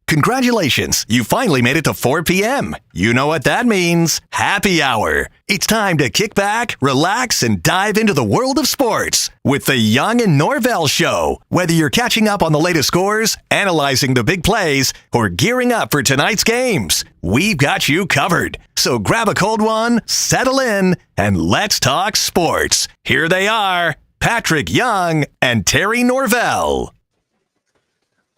Congratulations, you finally made it to 4 p.m. You know what that means. Happy hour. It's time to kick back, relax, and dive into the world of sports with the Young and Norvelle Show. Whether you're catching up on the latest scores, analyzing the big plays, or gearing up for tonight's games, we've got you covered. So grab a cold one, settle in, and let's talk sports. Here they are, Patrick Young and Terry Norvelle.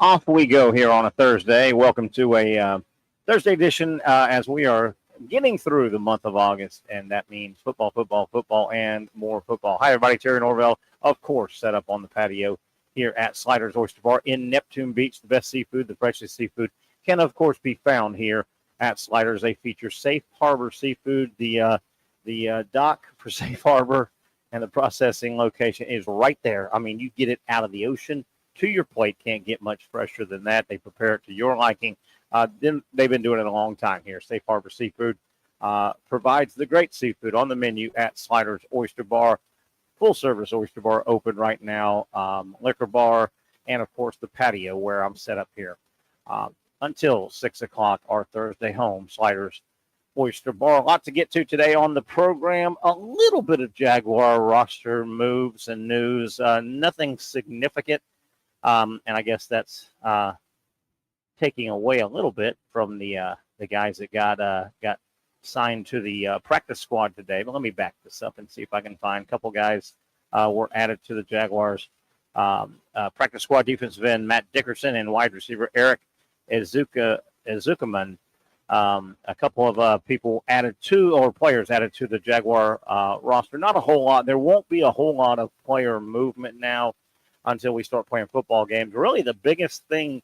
Off we go here on a Thursday. Welcome to a Thursday edition as we are getting through the month of August, and that means football, and more football. Hi, everybody. Terry Norvelle, of course, set up on the patio here at Sliders Oyster Bar in Neptune Beach. The best seafood, the freshest seafood, can, of course, be found here at Sliders. They feature Safe Harbor Seafood. The dock for Safe Harbor and the processing location is right there. I mean, you get it out of the ocean to your plate. Can't get much fresher than that. They prepare it to your liking. Then they've been doing it a long time here. Safe Harbor Seafood provides the great seafood on the menu at Sliders Oyster Bar. Full service oyster bar open right now. Liquor bar, and of course the patio where I'm set up here until 6 o'clock. Our Thursday home, Sliders Oyster Bar. A lot to get to today on the program. A little bit of Jaguar roster moves and news. Nothing significant. And I guess that's taking away a little bit from the guys that got signed to the practice squad today. But let me back this up and see if I can find a couple guys were added to the Jaguars practice squad. Defensive end Matt Dickerson and wide receiver Eric Ezukaman. A couple of people added to, or players added to the Jaguar roster. Not a whole lot. There won't be a whole lot of player movement now until we start playing football games. Really, the biggest thing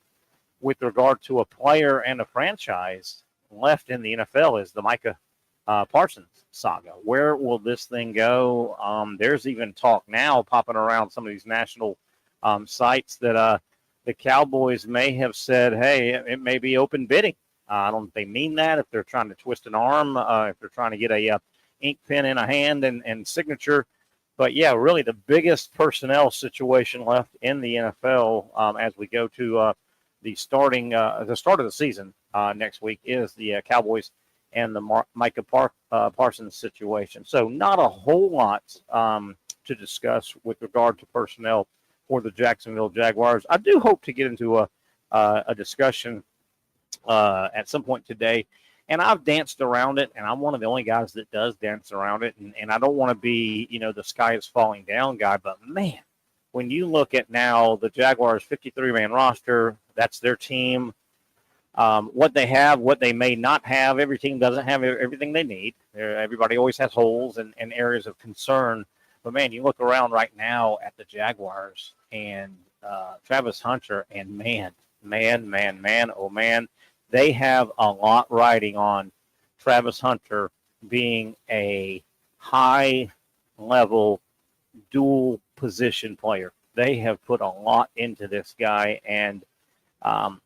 with regard to a player and a franchise left in the NFL is the Micah Parsons saga. Where will this thing go? There's even talk now popping around some of these national sites that the Cowboys may have said, hey, it may be open bidding. I don't think they mean that. If they're trying to twist an arm, if they're trying to get a ink pen in a hand and signature. But, yeah, really the biggest personnel situation left in the NFL as we go to the start of the season next week is the Cowboys and the Micah Parsons situation. So not a whole lot to discuss with regard to personnel for the Jacksonville Jaguars. I do hope to get into a discussion at some point today. And I've danced around it, and I'm one of the only guys that does dance around it. And I don't want to be, the sky is falling down guy. But, man, when you look at now the Jaguars' 53-man roster, that's their team. What they have, what they may not have, every team doesn't have everything they need. Everybody always has holes and areas of concern. But, man, you look around right now at the Jaguars and Travis Hunter, and man, oh, man. They have a lot riding on Travis Hunter being a high-level dual position player. They have put a lot into this guy, and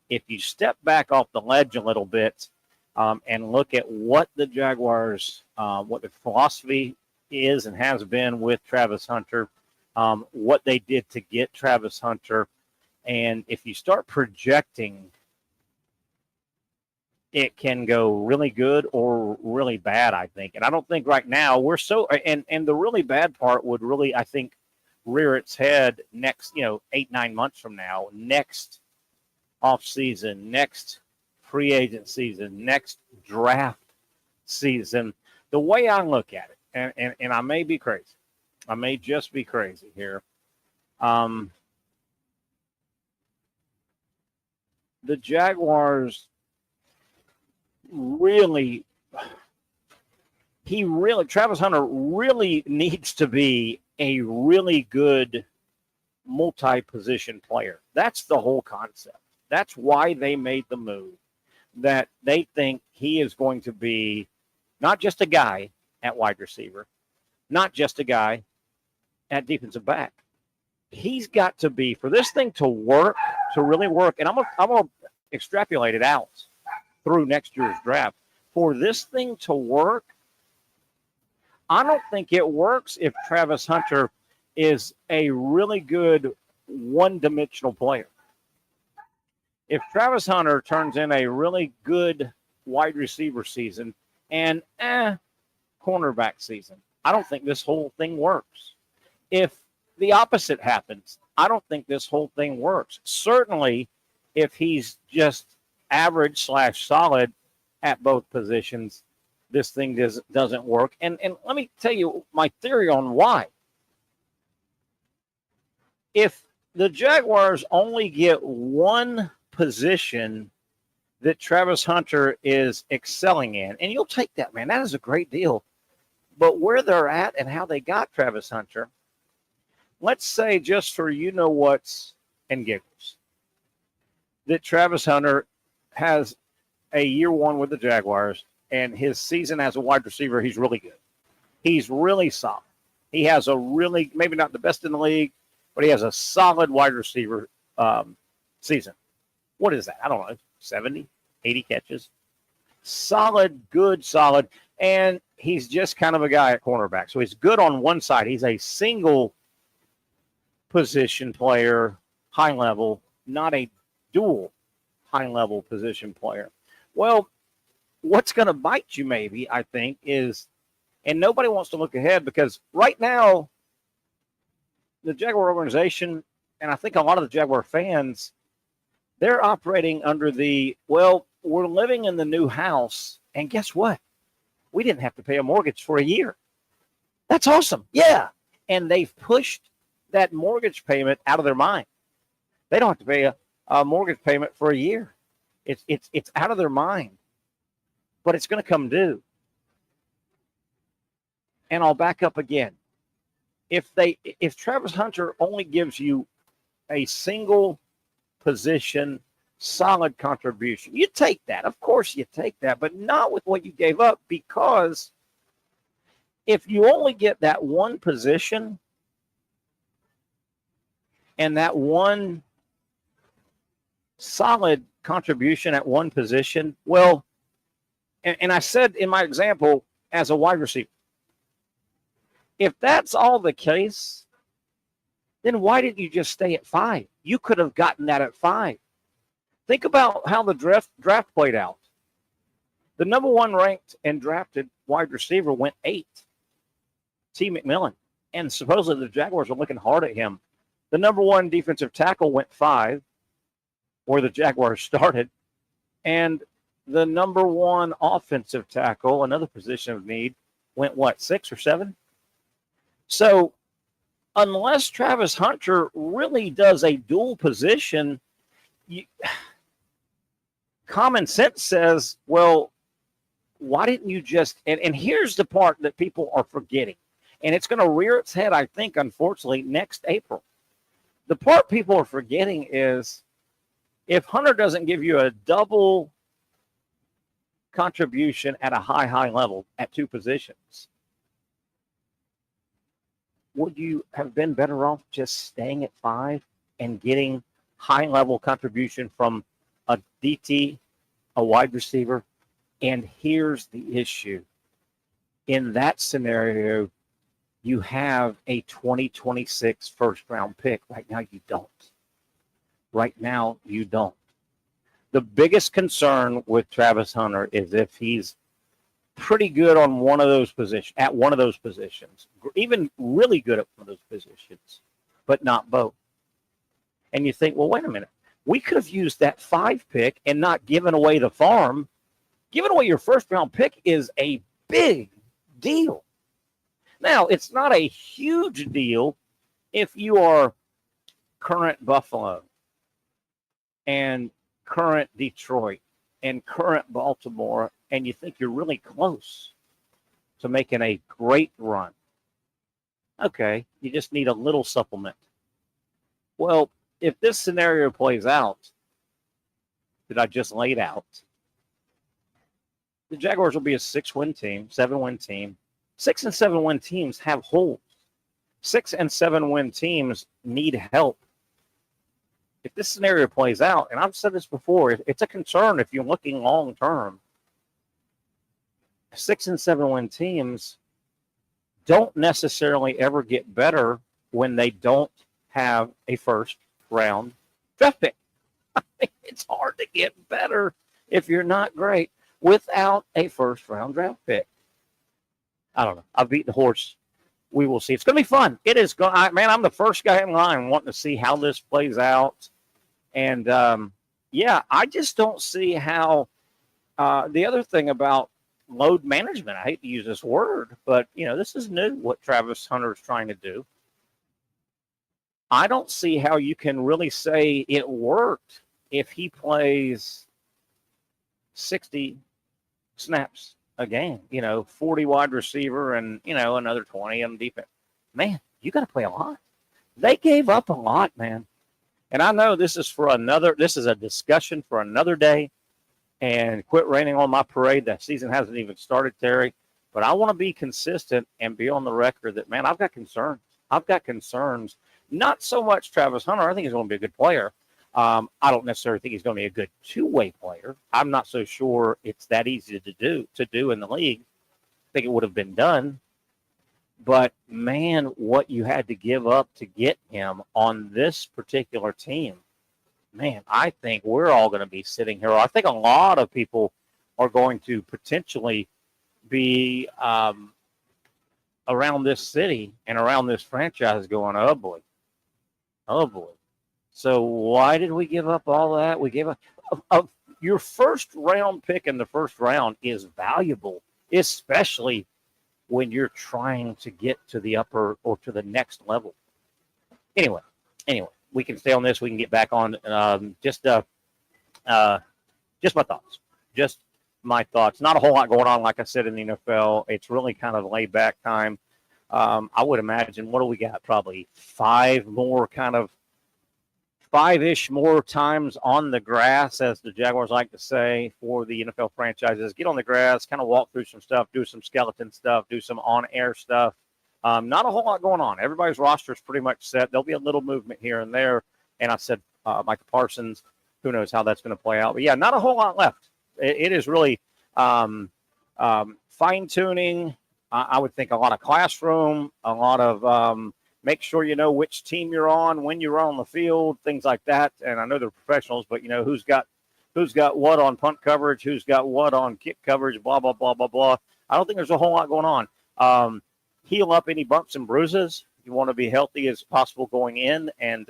if you step back off the ledge a little bit and look at what the Jaguars, what the philosophy is and has been with Travis Hunter, what they did to get Travis Hunter, and if you start projecting, it can go really good or really bad, I think. And I don't think right now we're so – and the really bad part would really, I think, rear its head next, 8-9 months from now, next offseason, next free agent season, next draft season. The way I look at it, and I may be crazy. I may just be crazy here. The Jaguars – Travis Hunter really needs to be a really good multi-position player. That's the whole concept. That's why they made the move, that they think he is going to be not just a guy at wide receiver, not just a guy at defensive back. He's got to be, for this thing to work, to really work, and I'm going to extrapolate it out through next year's draft. For this thing to work, I don't think it works if Travis Hunter is a really good one-dimensional player. If Travis Hunter turns in a really good wide receiver season and cornerback season, I don't think this whole thing works. If the opposite happens, I don't think this whole thing works. Certainly, if he's just average / solid at both positions, this thing doesn't work. And let me tell you my theory on why. If the Jaguars only get one position that Travis Hunter is excelling in, and you'll take that, man. That is a great deal. But where they're at and how they got Travis Hunter, let's say just for you-know-whats and giggles, that Travis Hunter has a year one with the Jaguars, and his season as a wide receiver, he's really good. He's really solid. He has a really, maybe not the best in the league, but he has a solid wide receiver season. What is that? I don't know, 70, 80 catches. Solid, good, solid. And he's just kind of a guy at cornerback. So he's good on one side. He's a single position player, high level, not a dual high level position player. Well, what's going to bite you maybe, I think, is, and nobody wants to look ahead because right now, the Jaguar organization, and I think a lot of the Jaguar fans, they're operating under the, well, we're living in the new house, and guess what? We didn't have to pay a mortgage for a year. That's awesome. Yeah. And they've pushed that mortgage payment out of their mind. They don't have to pay a mortgage payment for a year. It's out of their mind. But it's going to come due. And I'll back up again. If Travis Hunter only gives you a single position solid contribution, you take that. Of course you take that, but not with what you gave up, because if you only get that one position and that one solid contribution at one position, well, and I said in my example as a wide receiver, if that's all the case, then why didn't you just stay at 5? You could have gotten that at 5. Think about how the draft played out. The number one ranked and drafted wide receiver went 8, T. McMillan. And supposedly the Jaguars were looking hard at him. The number one defensive tackle went 5, where the Jaguars started. And the number one offensive tackle, another position of need, went 6 or 7? So unless Travis Hunter really does a dual position, common sense says, well, why didn't you just, and here's the part that people are forgetting, and it's going to rear its head, I think, unfortunately, next April. The part people are forgetting is if Hunter doesn't give you a double contribution at a high level at 2 positions, would you have been better off just staying at 5 and getting high-level contribution from a DT, a wide receiver? And here's the issue. In that scenario, you have a 2026 first-round pick. Right now, you don't. Right now, you don't. The biggest concern with Travis Hunter is if he's pretty good on one of those positions, at one of those positions, even really good at one of those positions, but not both. And you think, well, wait a minute. We could have used that 5 pick and not given away the farm. Giving away your first-round pick is a big deal. Now, it's not a huge deal if you are current Buffalo and current Detroit and current Baltimore, and you think you're really close to making a great run. Okay, you just need a little supplement. Well, if this scenario plays out that I just laid out, the Jaguars will be a 6-win team, 7-win team. 6 and 7-win teams have holes. 6 and 7-win teams need help. If this scenario plays out, and I've said this before, it's a concern if you're looking long term. 6 and 7-win teams don't necessarily ever get better when they don't have a first-round draft pick. It's hard to get better if you're not great without a first-round draft pick. I don't know. I've beat the horse. We will see. It's going to be fun. It is going. Man, I'm the first guy in line wanting to see how this plays out. And yeah, I just don't see how. The other thing about load management, I hate to use this word, but this is new. What Travis Hunter is trying to do. I don't see how you can really say it worked if he plays 60 snaps a game, 40 wide receiver and, another 20 on defense. Man, you got to play a lot. They gave up a lot, man. And I know this is a discussion for another day, and quit raining on my parade. That season hasn't even started, Terry, but I want to be consistent and be on the record that, man, I've got concerns. Not so much Travis Hunter. I think he's going to be a good player. I don't necessarily think he's going to be a good two-way player. I'm not so sure it's that easy to do in the league. I think it would have been done. But, man, what you had to give up to get him on this particular team, man, I think we're all going to be sitting here. I think a lot of people are going to potentially be around this city and around this franchise going, oh, boy. So why did we give up all that? We gave up your first round pick in the first round is valuable, especially when you're trying to get to the upper or to the next level. Anyway, we can stay on this. We can get back on just my thoughts. Not a whole lot going on, like I said, in the NFL. It's really kind of laid back time. I would imagine, what do we got? Probably five-ish more times on the grass, as the Jaguars like to say, for the NFL franchises. Get on the grass, kind of walk through some stuff, do some skeleton stuff, do some on-air stuff. Not a whole lot going on. Everybody's roster is pretty much set. There'll be a little movement here and there. And I said Micah Parsons, who knows how that's going to play out. But, yeah, not a whole lot left. It is really fine-tuning. I would think a lot of classroom, a lot of make sure you know which team you're on, when you're on the field, things like that. And I know they're professionals, but, who's got what on punt coverage, who's got what on kick coverage, blah, blah, blah, blah, blah. I don't think there's a whole lot going on. Heal up any bumps and bruises. You want to be healthy as possible going in and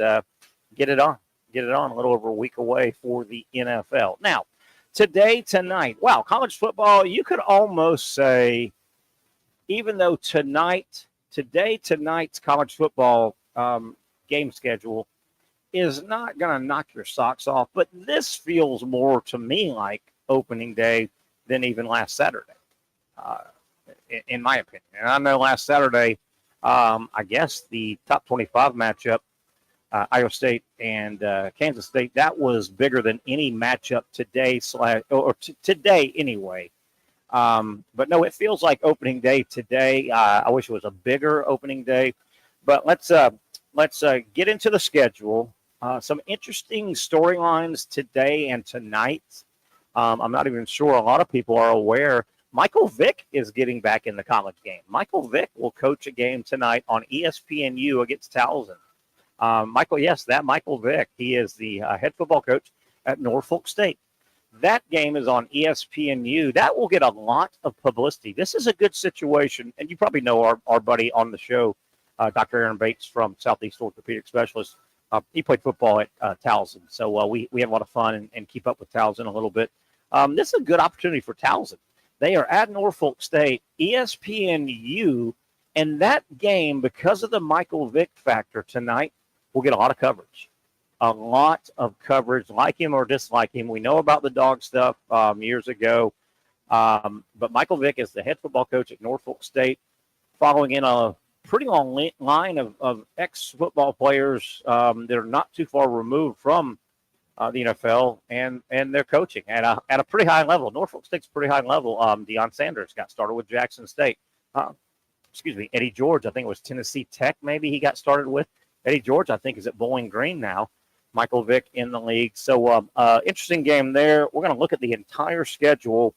get it on. A little over a week away for the NFL. Now, tonight, wow, college football, you could almost say, even though tonight's college football game schedule is not going to knock your socks off, but this feels more to me like opening day than even last Saturday, in my opinion. And I know last Saturday, I guess the top 25 matchup, Iowa State and Kansas State, that was bigger than any matchup today today anyway. But no, it feels like opening day today. I wish it was a bigger opening day, but let's get into the schedule. Some interesting storylines today and tonight. I'm not even sure a lot of people are aware. Michael Vick is getting back in the college game. Michael Vick will coach a game tonight on ESPNU against Towson. Michael Vick. He is the head football coach at Norfolk State. That game is on ESPNU. That will get a lot of publicity. This is a good situation, and you probably know our buddy on the show, Dr. Aaron Bates from Southeast Orthopedic Specialist. He played football at Towson, so we have a lot of fun and keep up with Towson a little bit. This is a good opportunity for Towson. They are at Norfolk State, ESPNU, and that game, because of the Michael Vick factor tonight, will get a lot of coverage. A lot of coverage, like him or dislike him. We know about the dog stuff years ago. But Michael Vick is the head football coach at Norfolk State, following in a pretty long line of ex-football players that are not too far removed from the NFL and their coaching at a pretty high level. Norfolk State's pretty high level. Deion Sanders got started with Jackson State. Eddie George, I think it was Tennessee Tech maybe he got started with. Eddie George, I think, is at Bowling Green now. Michael Vick in the league. So interesting game there. We're going to look at the entire schedule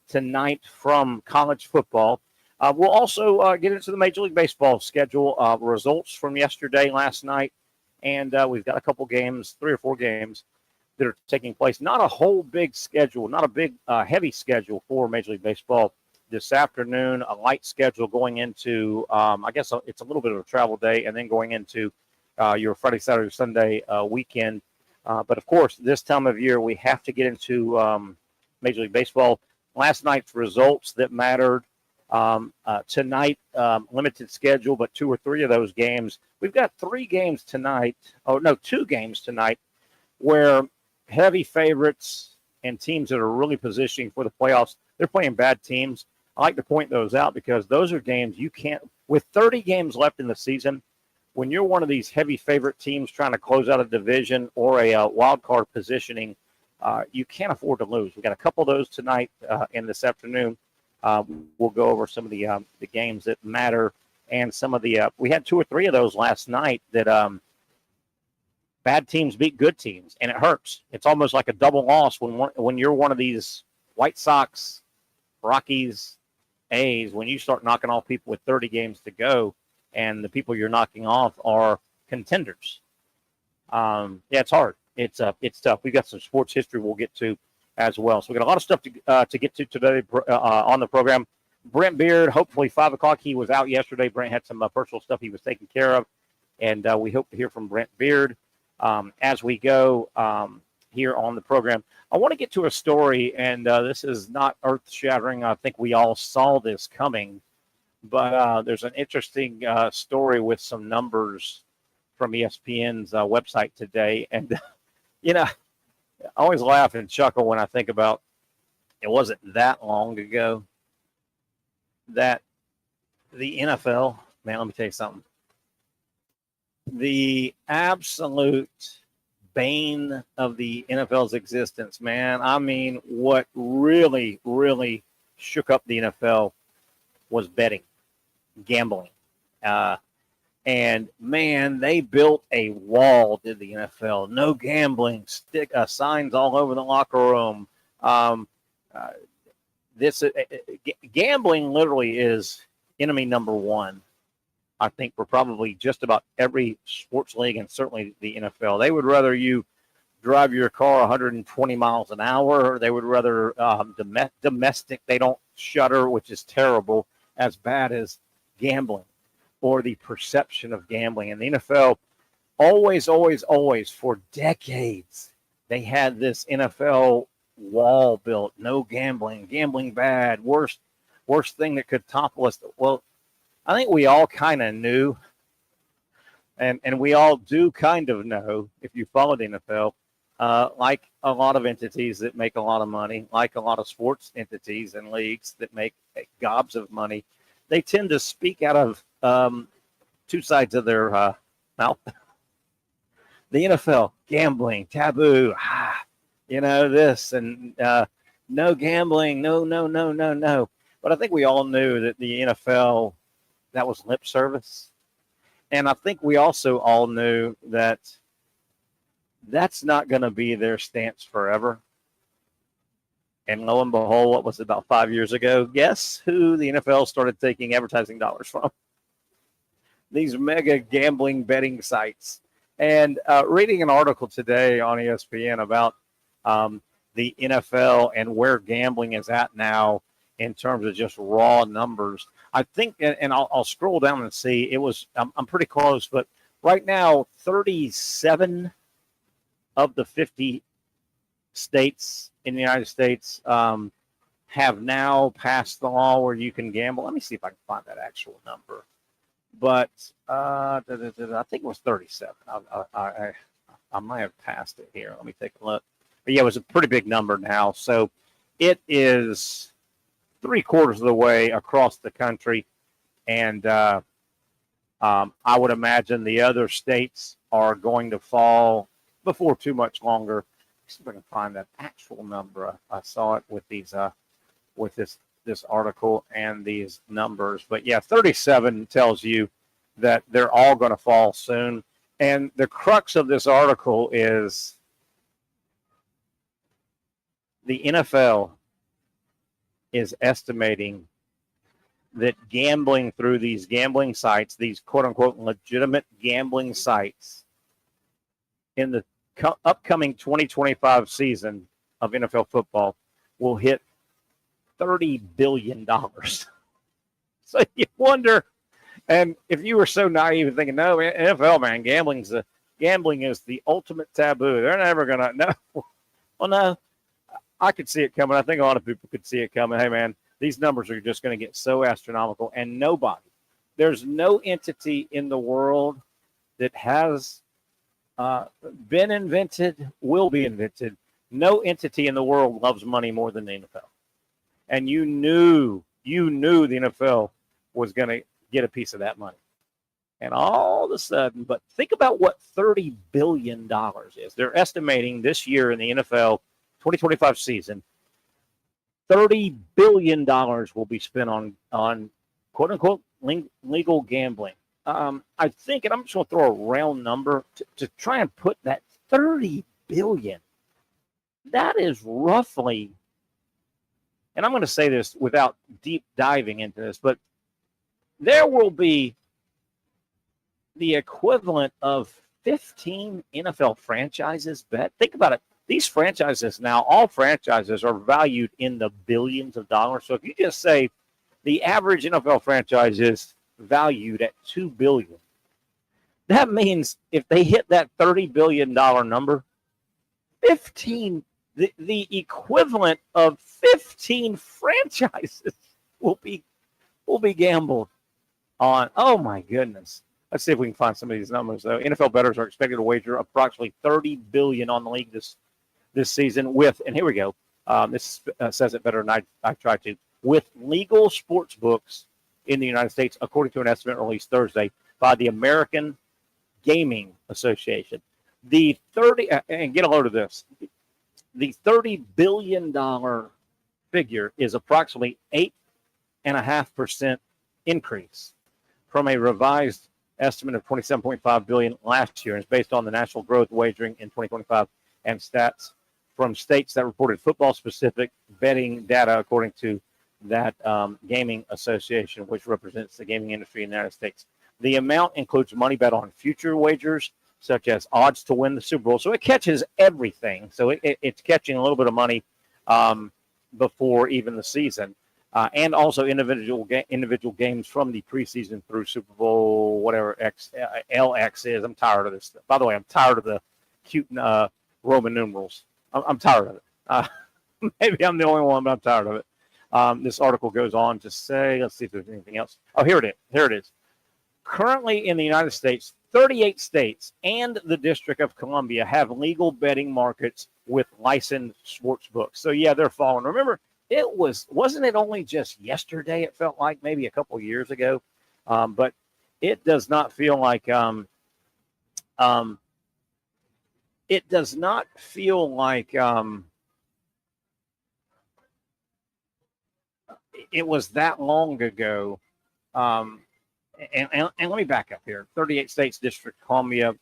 tonight from college football. We'll also get into the Major League Baseball schedule, results from last night. And we've got a couple games, 3 or 4 games that are taking place. Not a whole big schedule, not a big heavy schedule for Major League Baseball this afternoon. A light schedule going into, I guess it's a little bit of a travel day, and then going into your Friday, Saturday, Sunday weekend. But of course, this time of year we have to get into Major League Baseball. Last night's results that mattered. Tonight, limited schedule, but 2 or 3 of those games. We've got 3 games tonight. Oh, no, 2 games tonight where heavy favorites and teams that are really positioning for the playoffs, they're playing bad teams. I like to point those out because those are games you can't, with 30 games left in the season, when you're one of these heavy favorite teams trying to close out a division or a wild card positioning, you can't afford to lose. We got a couple of those tonight and this afternoon. We'll go over some of the games that matter and some of the we had 2 or 3 of those last night that bad teams beat good teams, and it hurts. It's almost like a double loss when you're one of these White Sox, Rockies, A's, when you start knocking off people with 30 games to go, and the people you're knocking off are contenders. Yeah, it's hard. It's tough. We've got some sports history we'll get to as well. So we got a lot of stuff to get to today on the program. Brent Beard, hopefully 5 o'clock. He was out yesterday. Brent had some personal stuff he was taking care of, and we hope to hear from Brent Beard as we go here on the program. I want to get to a story, and this is not earth-shattering. I think we all saw this coming, but there's an interesting story with some numbers from ESPN's website today. And, I always laugh and chuckle when I think about it wasn't that long ago that the NFL, man, let me tell you something. The absolute bane of the NFL's existence, man. I mean, what really, really shook up the NFL was betting, gambling. And, man, they built a wall to the NFL. No gambling, stick signs all over the locker room. Gambling literally is enemy number one, I think, for probably just about every sports league and certainly the NFL. They would rather you drive your car 120 miles an hour. They would rather domestic. They don't shutter, which is terrible, as bad as gambling or the perception of gambling. And the NFL always for decades, they had this NFL wall built. No gambling, gambling bad, worst thing that could topple us. Well, I think we all kind of knew, and we all do kind of know, if you follow the NFL, like a lot of entities that make a lot of money, like a lot of sports entities and leagues that make gobs of money, they tend to speak out of 2 sides of their mouth. The NFL, gambling, taboo, this, and no gambling, no. But I think we all knew that the NFL, that was lip service. And I think we also all knew that that's not going to be their stance forever. And lo and behold, what was it, about 5 years ago? Guess who the NFL started taking advertising dollars from? These mega gambling betting sites. And reading an article today on ESPN about the NFL and where gambling is at now in terms of just raw numbers. I think, and I'll scroll down and see, I'm pretty close, but right now, 37 of the 50 states in the United States have now passed the law where you can gamble. Let me see if I can find that actual number. But I think it was 37. I might have passed it here. Let me take a look. But yeah, it was a pretty big number now. So it is 3/4 of the way across the country. And I would imagine the other states are going to fall before too much longer. Let's see if I can find that actual number. I saw it with these with this article and these numbers. But yeah, 37 tells you that they're all going to fall soon. And the crux of this article is the NFL is estimating that gambling through these gambling sites, these quote-unquote legitimate gambling sites, in the upcoming 2025 season of NFL football will hit $30 billion. So you wonder, and if you were so naive and thinking, no, NFL, man, gambling is the ultimate taboo. They're never going to, no. Well, no, I could see it coming. I think a lot of people could see it coming. Hey, man, these numbers are just going to get so astronomical, and there's no entity in the world that has been invented, will be invented. No entity in the world loves money more than the NFL. And you knew the NFL was going to get a piece of that money. And all of a sudden, but think about what $30 billion is. They're estimating this year in the NFL 2025 season, $30 billion will be spent on quote unquote legal gambling. I think, and I'm just going to throw a round number to try and put that $30 billion. That is roughly, and I'm going to say this without deep diving into this, but there will be the equivalent of 15 NFL franchises bet. Think about it. These franchises now, all franchises are valued in the billions of dollars. So if you just say the average NFL franchise is valued at $2 billion, that means if they hit that $30 billion number, the equivalent of 15 franchises will be gambled on. Oh my goodness. Let's see if we can find some of these numbers, though. NFL bettors are expected to wager approximately $30 billion on the league this season with, and here we go. This says it better than I tried to, with legal sports books in the United States, according to an estimate released Thursday by the American Gaming Association. And get a load of this, the $30 billion figure is approximately 8.5% increase from a revised estimate of $27.5 billion last year, and it's based on the national growth wagering in 2025 and stats from states that reported football-specific betting data, according to that gaming association, which represents the gaming industry in the United States. The amount includes money bet on future wagers, such as odds to win the Super Bowl. So it catches everything. So it's catching a little bit of money before even the season. And also individual games from the preseason through Super Bowl, whatever LX is. I'm tired of this stuff. By the way, I'm tired of the cute Roman numerals. I'm tired of it. Maybe I'm the only one, but I'm tired of it. This article goes on to say, let's see if there's anything else. Oh, here it is. Here it is. Currently in the United States, 38 states and the District of Columbia have legal betting markets with licensed sports books. So, yeah, they're following. Remember, wasn't it only just yesterday, it felt like, maybe a couple years ago, but it does not feel like it was that long ago. And let me back up here. 38 states, District of Columbia.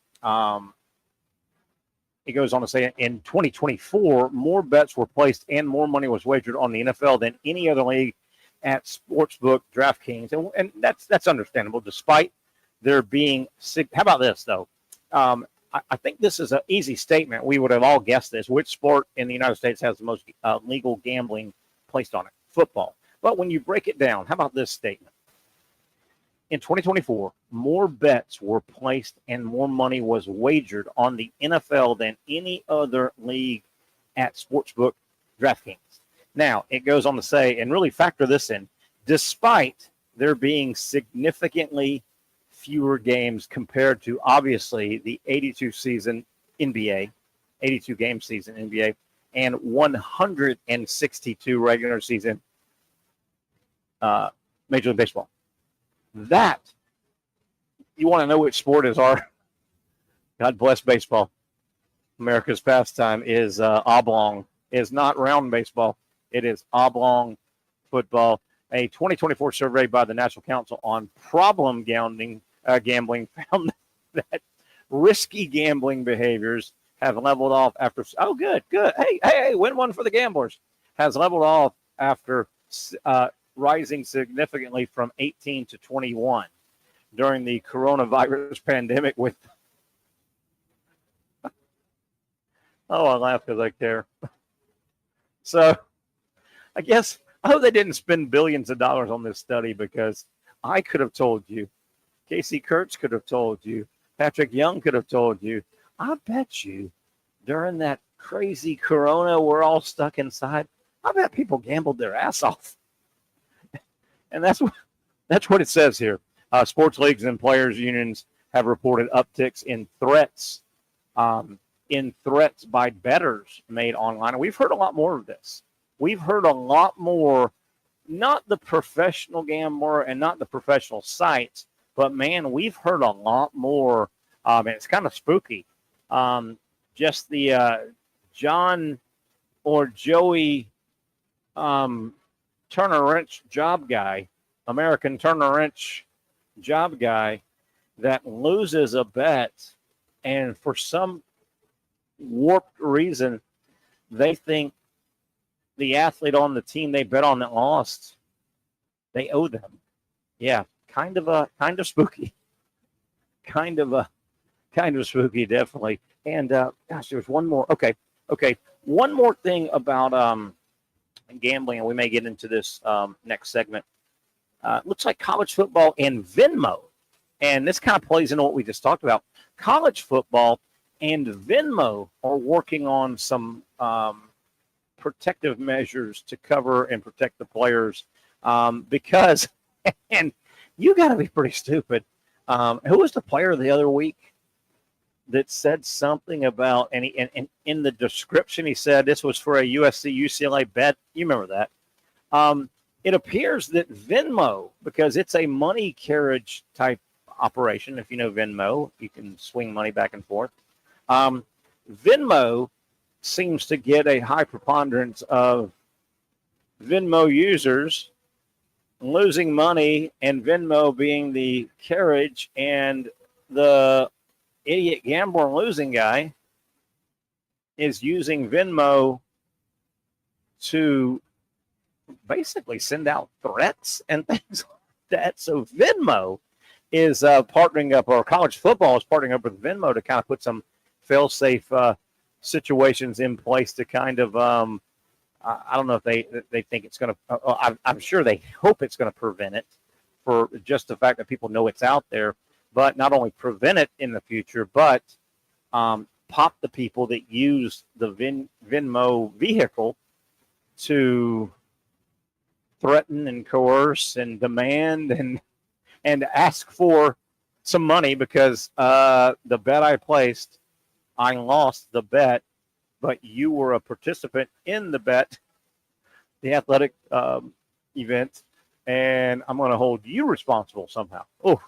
It goes on to say, in 2024, more bets were placed and more money was wagered on the NFL than any other league at Sportsbook DraftKings. And that's understandable, despite there being – how about this, though? I think this is an easy statement. We would have all guessed this. Which sport in the United States has the most legal gambling placed on it? Football. But when you break it down, how about this statement? In 2024, more bets were placed and more money was wagered on the NFL than any other league at Sportsbook DraftKings. Now, it goes on to say, and really factor this in, despite there being significantly fewer games compared to, obviously, the 82 season NBA, 82 game season NBA, and 162 regular season Major League Baseball. That, you want to know which sport is our, God bless baseball, America's pastime, is oblong, is not round baseball. It is oblong football. A 2024 survey by the National Council on Problem Gambling found that risky gambling behaviors have leveled off after, good. Hey, win one for the gamblers. Has leveled off after rising significantly from 18 to 21 during the coronavirus pandemic, with Oh, I laugh because I care. So I guess I hope they didn't spend billions of dollars on this study, because I could have told you. Casey Kurtz could have told you. Patrick Young could have told you. I bet you during that crazy corona we're all stuck inside, I bet people gambled their ass off. And that's what it says here. Sports leagues and players' unions have reported upticks in threats by bettors made online. And we've heard a lot more of this. We've heard a lot more, not the professional gambler and not the professional sites, but, man, we've heard a lot more, and it's kind of spooky. Just the John or Joey Turner Wrench job guy, American Turner Wrench job guy, that loses a bet, and for some warped reason, they think the athlete on the team they bet on that lost, they owe them. Yeah, kind of spooky. Kind of spooky, definitely. And gosh, there's one more. Okay. One more thing about gambling, and we may get into this next segment. Looks like college football and Venmo, and this kind of plays into what we just talked about. College football and Venmo are working on some protective measures to cover and protect the players, because, and you got to be pretty stupid. Who was the player the other week that said something about, and in the description he said this was for a USC UCLA bet? You remember that? It appears that Venmo, because it's a money carriage type operation. If you know Venmo, you can swing money back and forth. Venmo seems to get a high preponderance of Venmo users losing money, and Venmo being the carriage, and the idiot gambler losing guy is using Venmo to basically send out threats and things like that. So Venmo is partnering up, or college football is partnering up with Venmo to kind of put some fail-safe situations in place to kind of, I don't know if they think it's going to, I'm sure they hope it's going to prevent it, for just the fact that people know it's out there, but not only prevent it in the future, but pop the people that use the Venmo vehicle to threaten and coerce and demand and ask for some money, because the bet I placed, I lost the bet, but you were a participant in the bet, the athletic event, and I'm going to hold you responsible somehow. Oh,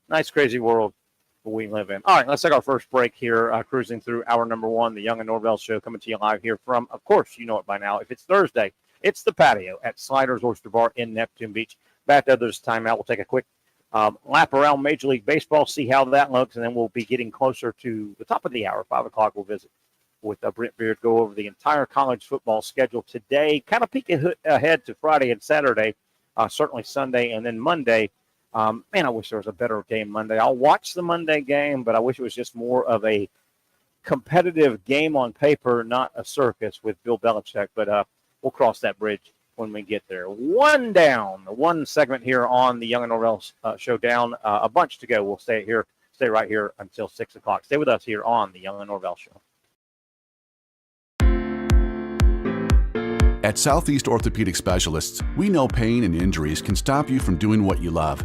nice, crazy world we live in. All right, let's take our first break here, cruising through hour number one, the Young and Norvelle Show, coming to you live here from, of course, you know it by now. If it's Thursday, it's the patio at Sliders Oyster Bar in Neptune Beach. Back to others' timeout. We'll take a quick lap around Major League Baseball, see how that looks, and then we'll be getting closer to the top of the hour. 5 o'clock, we'll visit with Brent Beard, go over the entire college football schedule today, kind of peek ahead to Friday and Saturday, certainly Sunday, and then Monday. Man, I wish there was a better game Monday. I'll watch the Monday game, but I wish it was just more of a competitive game on paper, not a circus with Bill Belichick. But we'll cross that bridge when we get there. One down, one segment here on the Young and Norvelle Show down. A bunch to go. We'll stay right here until 6 o'clock. Stay with us here on the Young and Norvelle Show. At Southeast Orthopedic Specialists, we know pain and injuries can stop you from doing what you love.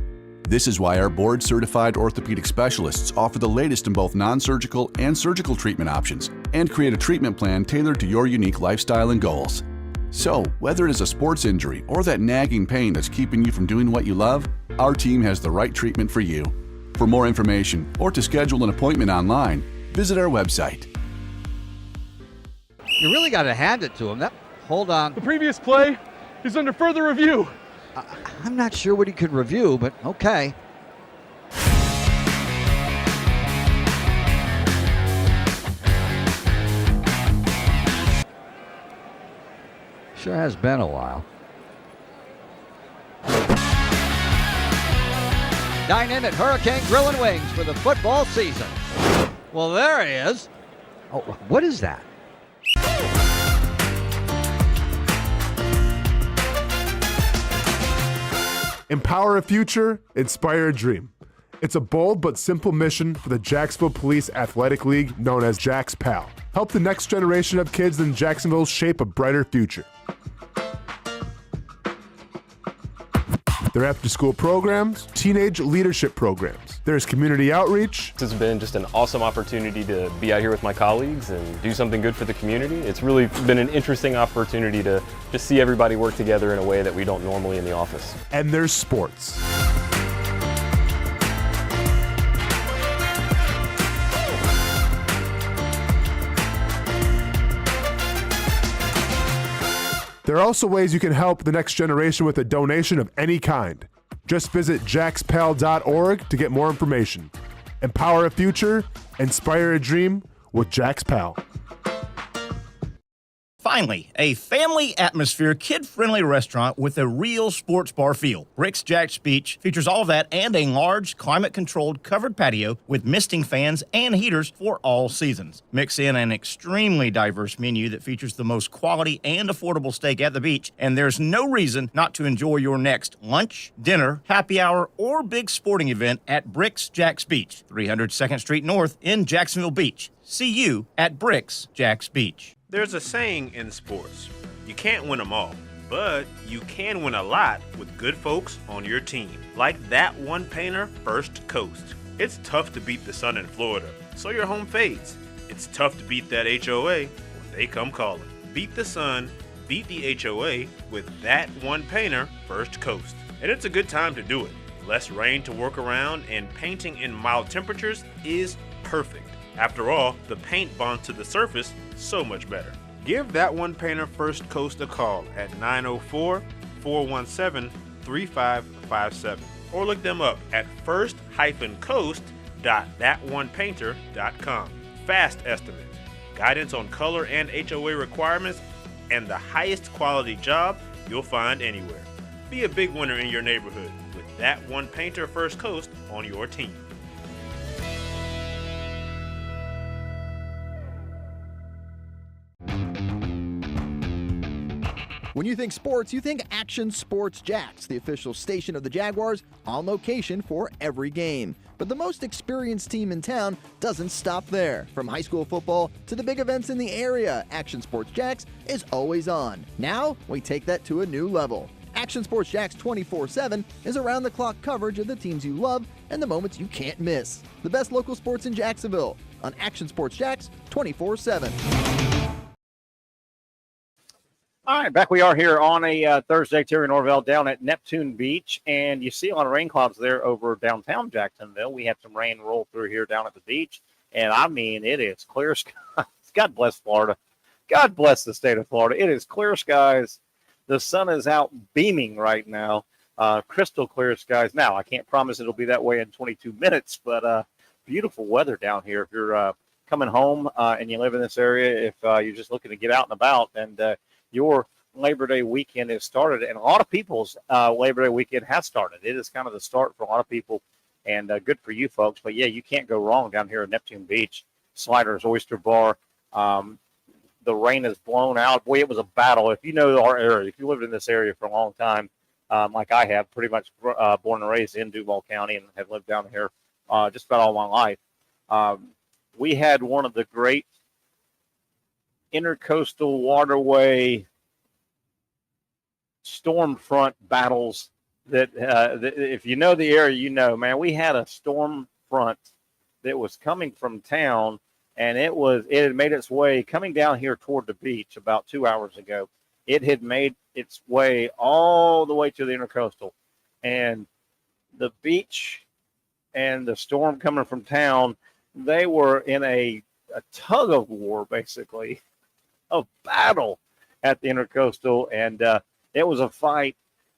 This is why our board-certified orthopedic specialists offer the latest in both non-surgical and surgical treatment options and create a treatment plan tailored to your unique lifestyle and goals. So, whether it is a sports injury or that nagging pain that's keeping you from doing what you love, our team has the right treatment for you. For more information or to schedule an appointment online, visit our website. You really got to hand it to him. Hold on. The previous play is under further review. I'm not sure what he could review, but okay. Sure has been a while. Dine in at Hurricane Grill and Wings for the football season. Well, there he is. Oh, what is that? Empower a future, inspire a dream. It's a bold but simple mission for the Jacksonville Police Athletic League known as Jax PAL. Help the next generation of kids in Jacksonville shape a brighter future. Their after-school programs, teenage leadership programs. There's community outreach. It's been just an awesome opportunity to be out here with my colleagues and do something good for the community. It's really been an interesting opportunity to just see everybody work together in a way that we don't normally in the office. And there's sports. There are also ways you can help the next generation with a donation of any kind. Just visit jaxpal.org to get more information. Empower a future, inspire a dream with Jax PAL. Finally, a family atmosphere, kid-friendly restaurant with a real sports bar feel. Bricks Jax Beach features all of that and a large, climate-controlled covered patio with misting fans and heaters for all seasons. Mix in an extremely diverse menu that features the most quality and affordable steak at the beach, and there's no reason not to enjoy your next lunch, dinner, happy hour, or big sporting event at Bricks Jax Beach, 300 2nd Street North in Jacksonville Beach. See you at Bricks Jax Beach. There's a saying in sports, you can't win them all, but you can win a lot with good folks on your team. Like that one painter, First Coast. It's tough to beat the sun in Florida, so your home fades. It's tough to beat that HOA when they come calling. Beat the sun, beat the HOA with that one painter, First Coast. And it's a good time to do it. Less rain to work around and painting in mild temperatures is perfect. After all, the paint bonds to the surface so much better. Give that one painter First Coast a call at 904-417-3557 or look them up at first-coast.thatonepainter.com. Fast estimate, guidance on color and HOA requirements, and the highest quality job you'll find anywhere. Be a big winner in your neighborhood with that one painter First Coast on your team. When you think sports, you think Action Sports Jax, the official station of the Jaguars, on location for every game. But the most experienced team in town doesn't stop there. From high school football to the big events in the area, Action Sports Jax is always on. Now, we take that to a new level. Action Sports Jax 24/7 is around-the-clock coverage of the teams you love and the moments you can't miss. The best local sports in Jacksonville on Action Sports Jax 24/7. All right, back we are here on a Thursday. Terry Norvelle down at Neptune Beach, and you see a lot of rain clouds there over downtown Jacksonville. We had some rain roll through here down at the beach, and I mean, it is clear skies. God bless Florida. God bless the state of Florida. It is clear skies. The sun is out beaming right now, crystal clear skies. Now, I can't promise it'll be that way in 22 minutes, but beautiful weather down here. If you're coming home and you live in this area, if you're just looking to get out and about, and your Labor Day weekend has started, and a lot of people's Labor Day weekend has started. It is kind of the start for a lot of people, and good for you folks. But, yeah, you can't go wrong down here at Neptune Beach. Sliders, Oyster Bar. The rain has blown out. Boy, it was a battle. If you know our area, if you lived in this area for a long time, like I have, pretty much born and raised in Duval County and have lived down here just about all my life, we had one of the great intercoastal waterway storm front battles that if you know the area, you know, man, we had a storm front that was coming from town, and it had made its way coming down here toward the beach about 2 hours ago. It had made its way all the way to the intercoastal, and the beach and the storm coming from town, they were in a tug of war, basically. A battle at the intercoastal, and it was a fight.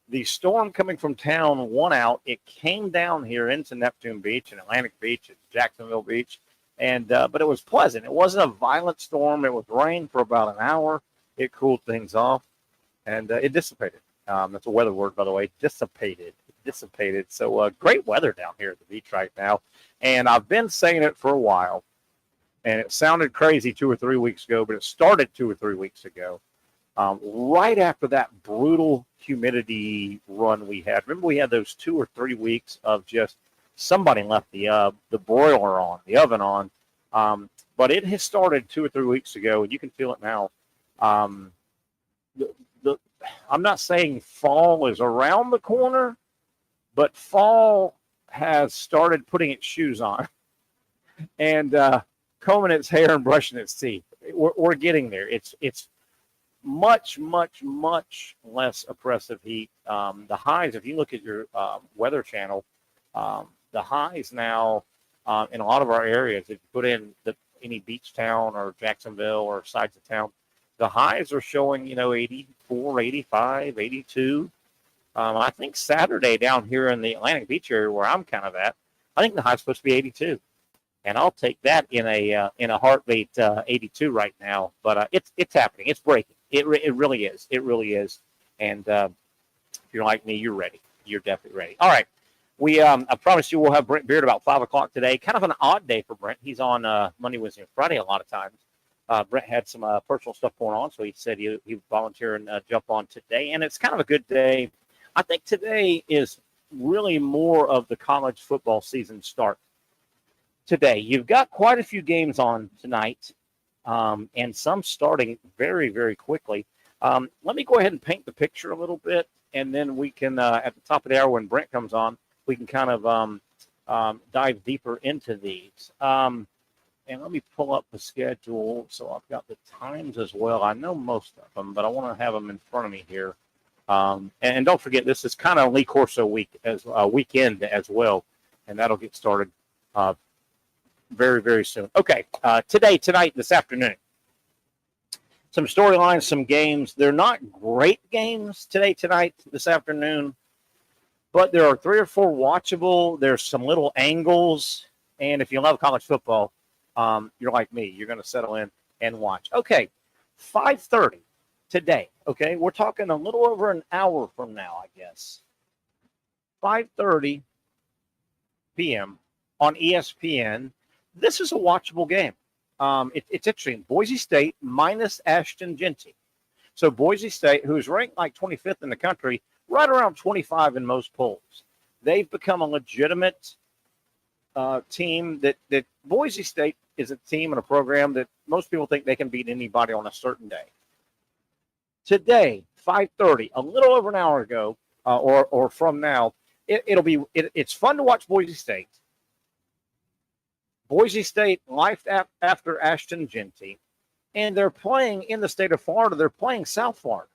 The storm coming from town won out. It came down here into Neptune Beach and Atlantic Beach and Jacksonville Beach, and but it was pleasant. It wasn't a violent storm. It was rain for about an hour. It cooled things off, and it dissipated. That's a weather word, by the way. Dissipated. So great weather down here at the beach right now, and I've been saying it for a while. And it sounded crazy 2 or 3 weeks ago, but it started 2 or 3 weeks ago. Right after that brutal humidity run we had. Remember, we had those 2 or 3 weeks of just somebody left the broiler on, the oven on. But it has started 2 or 3 weeks ago, and you can feel it now. I'm not saying fall is around the corner, but fall has started putting its shoes on and combing its hair and brushing its teeth. We're getting there. It's much, much, much less oppressive heat. The highs, if you look at your weather channel, the highs now in a lot of our areas, if you put in any beach town or Jacksonville or sides of town, the highs are showing, 84, 85, 82. I think Saturday down here in the Atlantic Beach area where I'm kind of at, I think the high's supposed to be 82. And I'll take that in a heartbeat, 82 right now. But it's happening. It's breaking. It really is. It really is. And if you're like me, you're ready. You're definitely ready. All right. I promise you we'll have Brent Beard about 5 o'clock today. Kind of an odd day for Brent. He's on Monday, Wednesday, and Friday a lot of times. Brent had some personal stuff going on, so he said he would volunteer and jump on today. And it's kind of a good day. I think today is really more of the college football season start. Today, you've got quite a few games on tonight, and some starting very, very quickly. Let me go ahead and paint the picture a little bit, and then we can, at the top of the hour when Brent comes on, we can kind of dive deeper into these. And let me pull up the schedule so I've got the times as well. I know most of them, but I want to have them in front of me here. And don't forget, this is kind of Lee Corso weekend as well, and that'll get started very, very soon. Okay, tonight, this afternoon. Some storylines, some games. They're not great games tonight, this afternoon, but there are 3 or 4 watchable. There's some little angles, and if you love college football, you're like me. You're going to settle in and watch. Okay, 5:30 today. Okay, we're talking a little over an hour from now, I guess. 5:30 p.m. on ESPN. This is a watchable game. It's interesting. Boise State minus Ashton Genty. So Boise State, who's ranked like 25th in the country, right around 25 in most polls. They've become a legitimate team that Boise State is a team and a program that most people think they can beat anybody on a certain day. Today, 5:30, a little over an hour ago, or from now, it's fun to watch Boise State. Boise State life after Ashton Genty, and they're playing in the state of Florida. They're playing South Florida.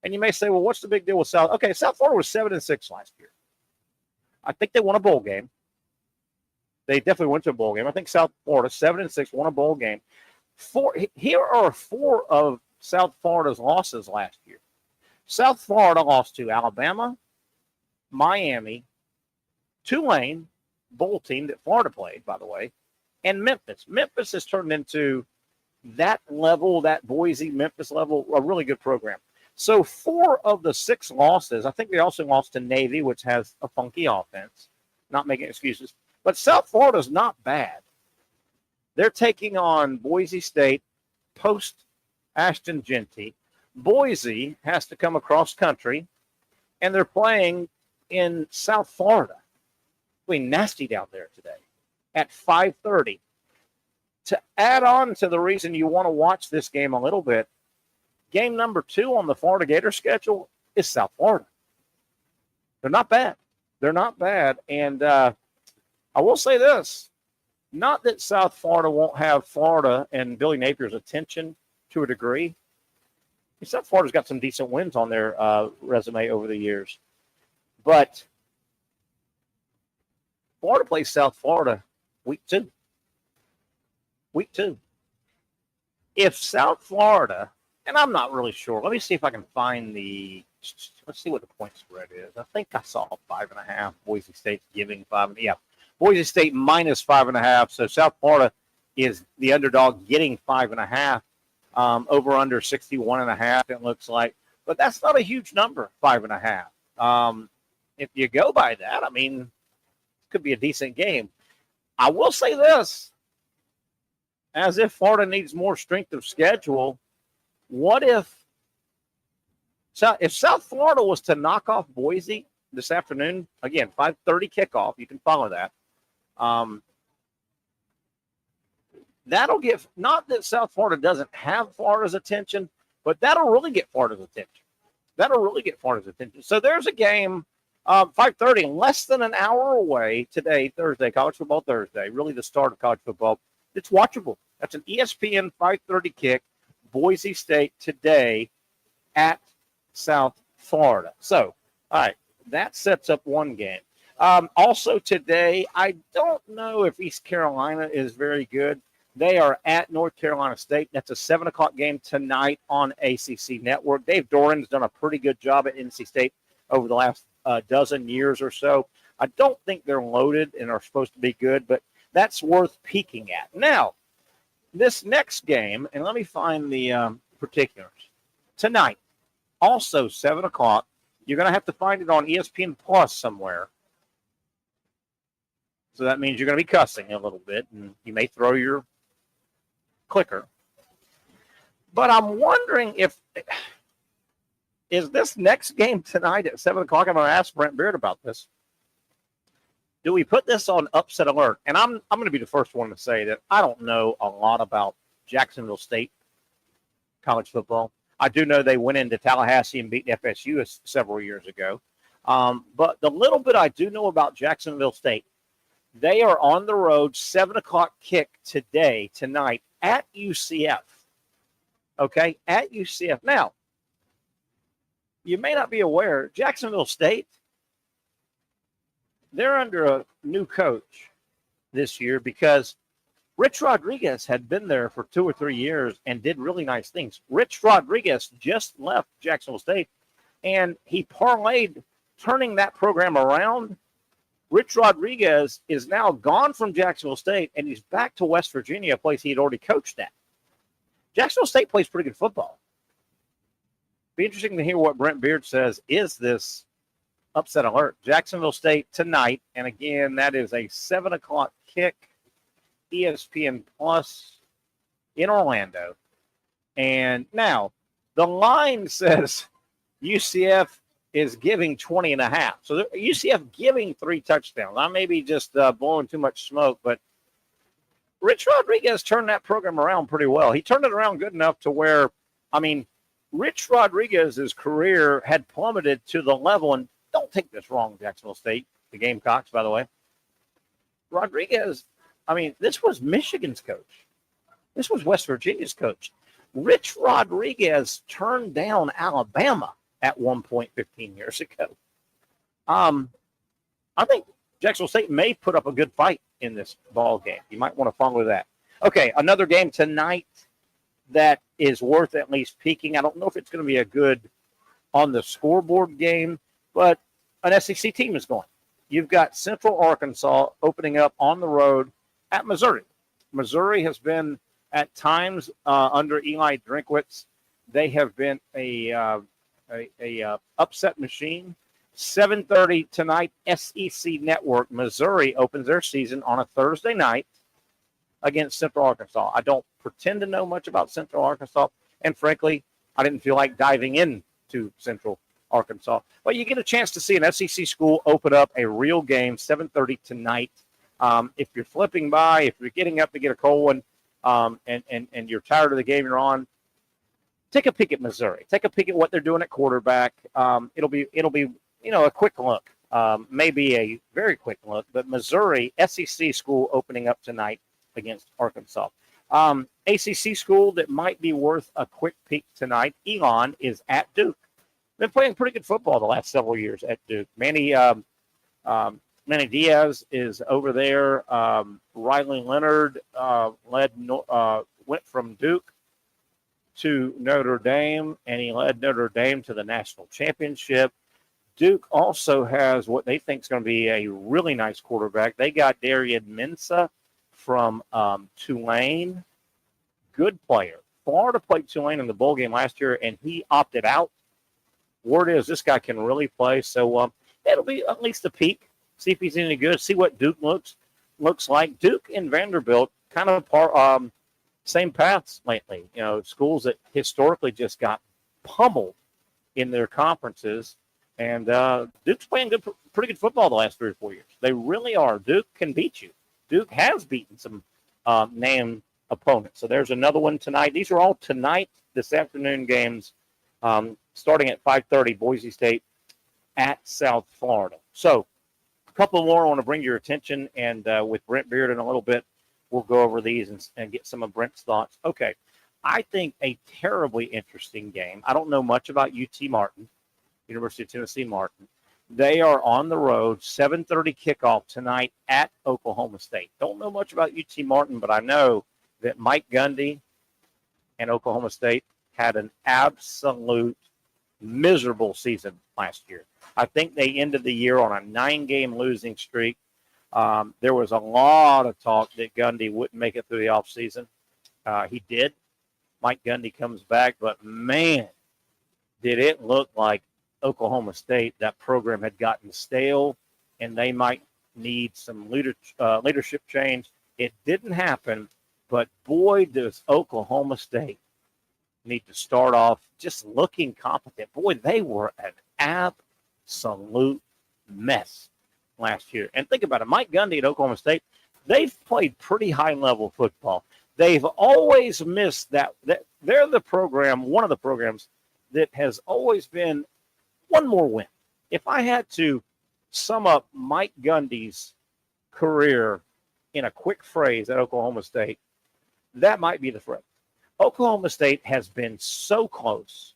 And you may say, well, what's the big deal with South? Okay, South Florida was 7-6 last year. I think they won a bowl game. They definitely went to a bowl game. I think South Florida, 7-6, won a bowl game. Here are 4 of South Florida's losses last year. South Florida lost to Alabama, Miami, Tulane, bowl team that Florida played, by the way, and Memphis. Memphis has turned into that level, that Boise-Memphis level, a really good program. So 4 of the 6 losses, I think they also lost to Navy, which has a funky offense, not making excuses. But South Florida's not bad. They're taking on Boise State post-Ashton Genty. Boise has to come across country, and they're playing in South Florida. Being nasty down there today at 5:30. To add on to the reason you want to watch this game a little bit, game number 2 on the Florida Gator schedule is South Florida. They're not bad. They're not bad. And I will say this, not that South Florida won't have Florida and Billy Napier's attention to a degree. South Florida's got some decent wins on their resume over the years. But Florida plays South Florida week 2. Week 2. If South Florida, and I'm not really sure. Let me see if I can find let's see what the point spread is. I think I saw 5.5. Boise State's giving 5. Yeah. Boise State minus 5.5. So South Florida is the underdog getting 5.5. Over under 61.5, it looks like. But that's not a huge number, 5.5. If you go by that, I mean, could be a decent game. I will say this. as if Florida needs more strength of schedule, what if South Florida was to knock off Boise this afternoon, again, 5:30 kickoff, you can follow that. That'll get, not that South Florida doesn't have Florida's attention, but that'll really get Florida's attention. So there's a game, 5:30, less than an hour away today, Thursday, College Football Thursday, really the start of college football. It's watchable. That's an ESPN 5:30 kick, Boise State today at South Florida. So, all right, that sets up one game. Also today, I don't know if East Carolina is very good. They are at North Carolina State. That's a 7 o'clock game tonight on ACC Network. Dave Doran's done a pretty good job at NC State over the last dozen years or so. I don't think they're loaded and are supposed to be good, but that's worth peeking at. Now, this next game, and let me find the particulars. Tonight, also 7 o'clock. You're going to have to find it on ESPN Plus somewhere. So that means you're going to be cussing a little bit, and you may throw your clicker. But I'm wondering is this next game tonight at 7 o'clock? I'm going to ask Brent Beard about this. Do we put this on upset alert? And I'm going to be the first one to say that I don't know a lot about Jacksonville State college football. I do know they went into Tallahassee and beat FSU several years ago. But the little bit I do know about Jacksonville State, they are on the road, 7 o'clock kick tonight, at UCF. Okay, at UCF. Now, you may not be aware, Jacksonville State, they're under a new coach this year because Rich Rodriguez had been there for 2 or 3 years and did really nice things. Rich Rodriguez just left Jacksonville State, and he parlayed turning that program around. Rich Rodriguez is now gone from Jacksonville State, and he's back to West Virginia, a place he had already coached at. Jacksonville State plays pretty good football. Be interesting to hear what Brent Beard says. Is this upset alert? Jacksonville State tonight, and again, that is a 7 o'clock kick, ESPN Plus in Orlando. And now, the line says UCF is giving 20.5. So UCF giving 3 touchdowns. I may be just blowing too much smoke, but Rich Rodriguez turned that program around pretty well. He turned it around good enough to where, Rich Rodriguez's career had plummeted to the level, and don't take this wrong, Jacksonville State, the Gamecocks, by the way. Rodriguez, this was Michigan's coach. This was West Virginia's coach. Rich Rodriguez turned down Alabama at one point 15 years ago. I think Jacksonville State may put up a good fight in this ball game. You might want to follow that. Okay, another game tonight that is worth at least peeking. I don't know if it's going to be a good on the scoreboard game, but an SEC team is going. You've got Central Arkansas opening up on the road at Missouri. Missouri has been at times under Eli Drinkwitz. They have been a upset machine. 7:30 tonight, SEC Network. Missouri opens their season on a Thursday night against Central Arkansas. I don't pretend to know much about Central Arkansas, and frankly, I didn't feel like diving into Central Arkansas. But you get a chance to see an SEC school open up a real game, 7:30 tonight. If you're flipping by, if you're getting up to get a cold one, and you're tired of the game you're on, take a peek at Missouri. Take a peek at what they're doing at quarterback. It'll be a quick look, maybe a very quick look. But Missouri SEC school opening up tonight against Arkansas. ACC school that might be worth a quick peek tonight. Elon is at Duke. Been playing pretty good football the last several years at Duke. Manny Diaz is over there. Riley Leonard went from Duke to Notre Dame, and he led Notre Dame to the national championship. Duke also has what they think is going to be a really nice quarterback. They got Darian Mensah from Tulane. Good player. Florida played Tulane in the bowl game last year, and he opted out. Word is this guy can really play, so it'll be at least a peek. See if he's any good. See what Duke looks like. Duke and Vanderbilt kind of same paths lately. Schools that historically just got pummeled in their conferences. And Duke's playing pretty good football the last 3 or 4 years. They really are. Duke can beat you. Duke has beaten some named opponents. So there's another one tonight. These are all tonight, this afternoon games, starting at 5:30, Boise State at South Florida. So a couple more I want to bring to your attention, and with Brent Beard in a little bit, we'll go over these and get some of Brent's thoughts. Okay, I think a terribly interesting game. I don't know much about UT Martin, University of Tennessee Martin. They are on the road, 7:30 kickoff tonight at Oklahoma State. Don't know much about UT Martin, but I know that Mike Gundy and Oklahoma State had an absolute miserable season last year. I think they ended the year on a 9-game losing streak. There was a lot of talk that Gundy wouldn't make it through the offseason. He did. Mike Gundy comes back, but man, did it look like Oklahoma State, that program had gotten stale, and they might need some leadership change. It didn't happen, but boy, does Oklahoma State need to start off just looking competent. Boy, they were an absolute mess last year. And think about it, Mike Gundy at Oklahoma State, they've played pretty high-level football. They've always missed that. They're the program, one of the programs that has always been one more win. If I had to sum up Mike Gundy's career in a quick phrase at Oklahoma State, that might be the phrase. Oklahoma State has been so close.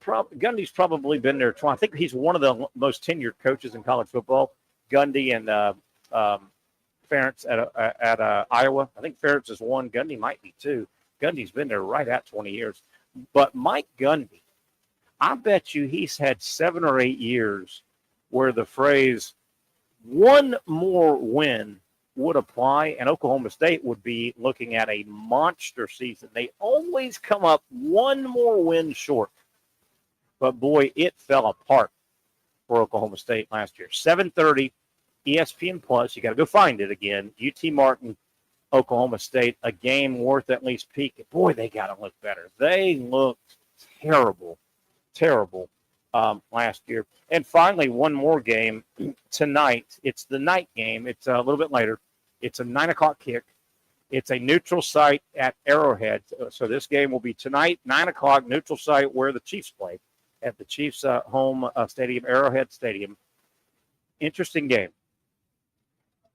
Gundy's probably been there twice. I think he's one of the most tenured coaches in college football. Gundy and Ferentz at Iowa. I think Ferentz is one. Gundy might be two. Gundy's been there right at 20 years. But Mike Gundy, I bet you he's had 7 or 8 years where the phrase one more win would apply, and Oklahoma State would be looking at a monster season. They always come up one more win short. But, boy, it fell apart for Oklahoma State last year. 7:30, ESPN Plus. You got to go find it again. UT Martin, Oklahoma State, a game worth at least peeking. Boy, they got to look better. They looked terrible last year. And finally, one more game tonight. It's the night game. It's a little bit later. It's a 9 o'clock kick. It's a neutral site at Arrowhead. So this game will be tonight, 9 o'clock, neutral site where the Chiefs play, at the Chiefs' home stadium, Arrowhead Stadium. Interesting game.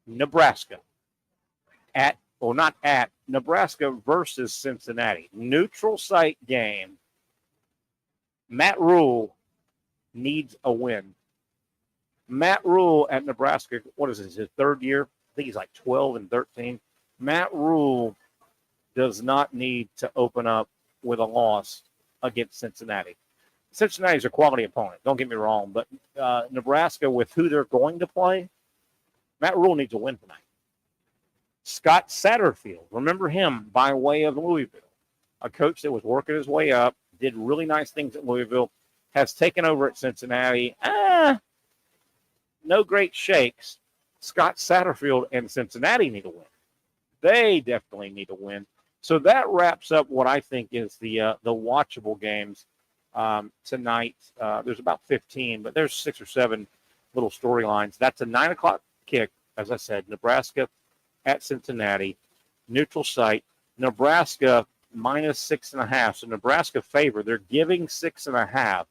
Nebraska Nebraska versus Cincinnati. Neutral site game. Matt Rule needs a win. Matt Rule at Nebraska, what is this, his 3rd year? I think he's like 12 and 13. Matt Rule does not need to open up with a loss against Cincinnati. Cincinnati's a quality opponent, don't get me wrong, but Nebraska, with who they're going to play, Matt Rule needs a win tonight. Scott Satterfield, remember him by way of Louisville, a coach that was working his way up, did really nice things at Louisville, has taken over at Cincinnati. No great shakes. Scott Satterfield and Cincinnati need a win. They definitely need a win. So that wraps up what I think is the watchable games tonight. There's about 15, but there's 6 or 7 little storylines. That's a 9 o'clock kick, as I said. Nebraska at Cincinnati, neutral site. Nebraska minus 6.5. So Nebraska favor. They're giving 6.5.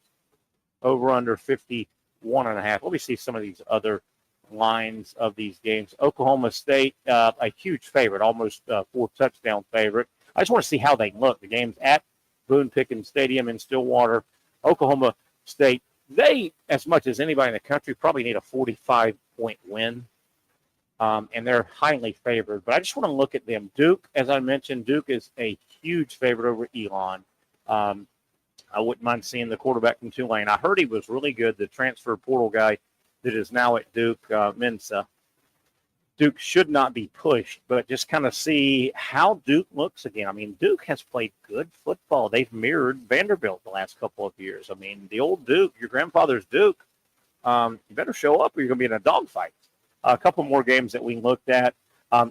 Over under 51.5. Let me see some of these other lines of these games. Oklahoma State, a huge favorite, almost 4-touchdown favorite. I just want to see how they look. The game's at Boone Pickens Stadium in Stillwater. Oklahoma State, they, as much as anybody in the country, probably need a 45-point win. And they're highly favored. But I just want to look at them. Duke, as I mentioned, Duke is a huge favorite over Elon. I wouldn't mind seeing the quarterback from Tulane. I heard he was really good, the transfer portal guy that is now at Duke, Mensa. Duke should not be pushed, but just kind of see how Duke looks again. I mean, Duke has played good football. They've mirrored Vanderbilt the last couple of years. I mean, the old Duke, your grandfather's Duke, you better show up or you're going to be in a dogfight. A couple more games that we looked at.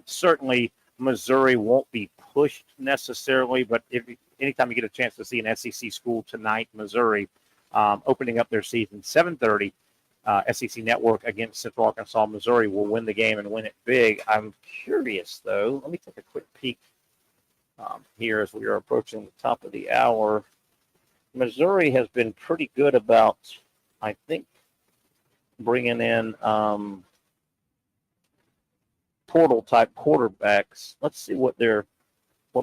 Certainly, Missouri won't be pushed necessarily, but anytime you get a chance to see an SEC school tonight, Missouri, opening up their season 7:30, SEC Network against Central Arkansas, Missouri will win the game and win it big. I'm curious, though. Let me take a quick peek here as we are approaching the top of the hour. Missouri has been pretty good about, I think, bringing in portal-type quarterbacks. Let's see what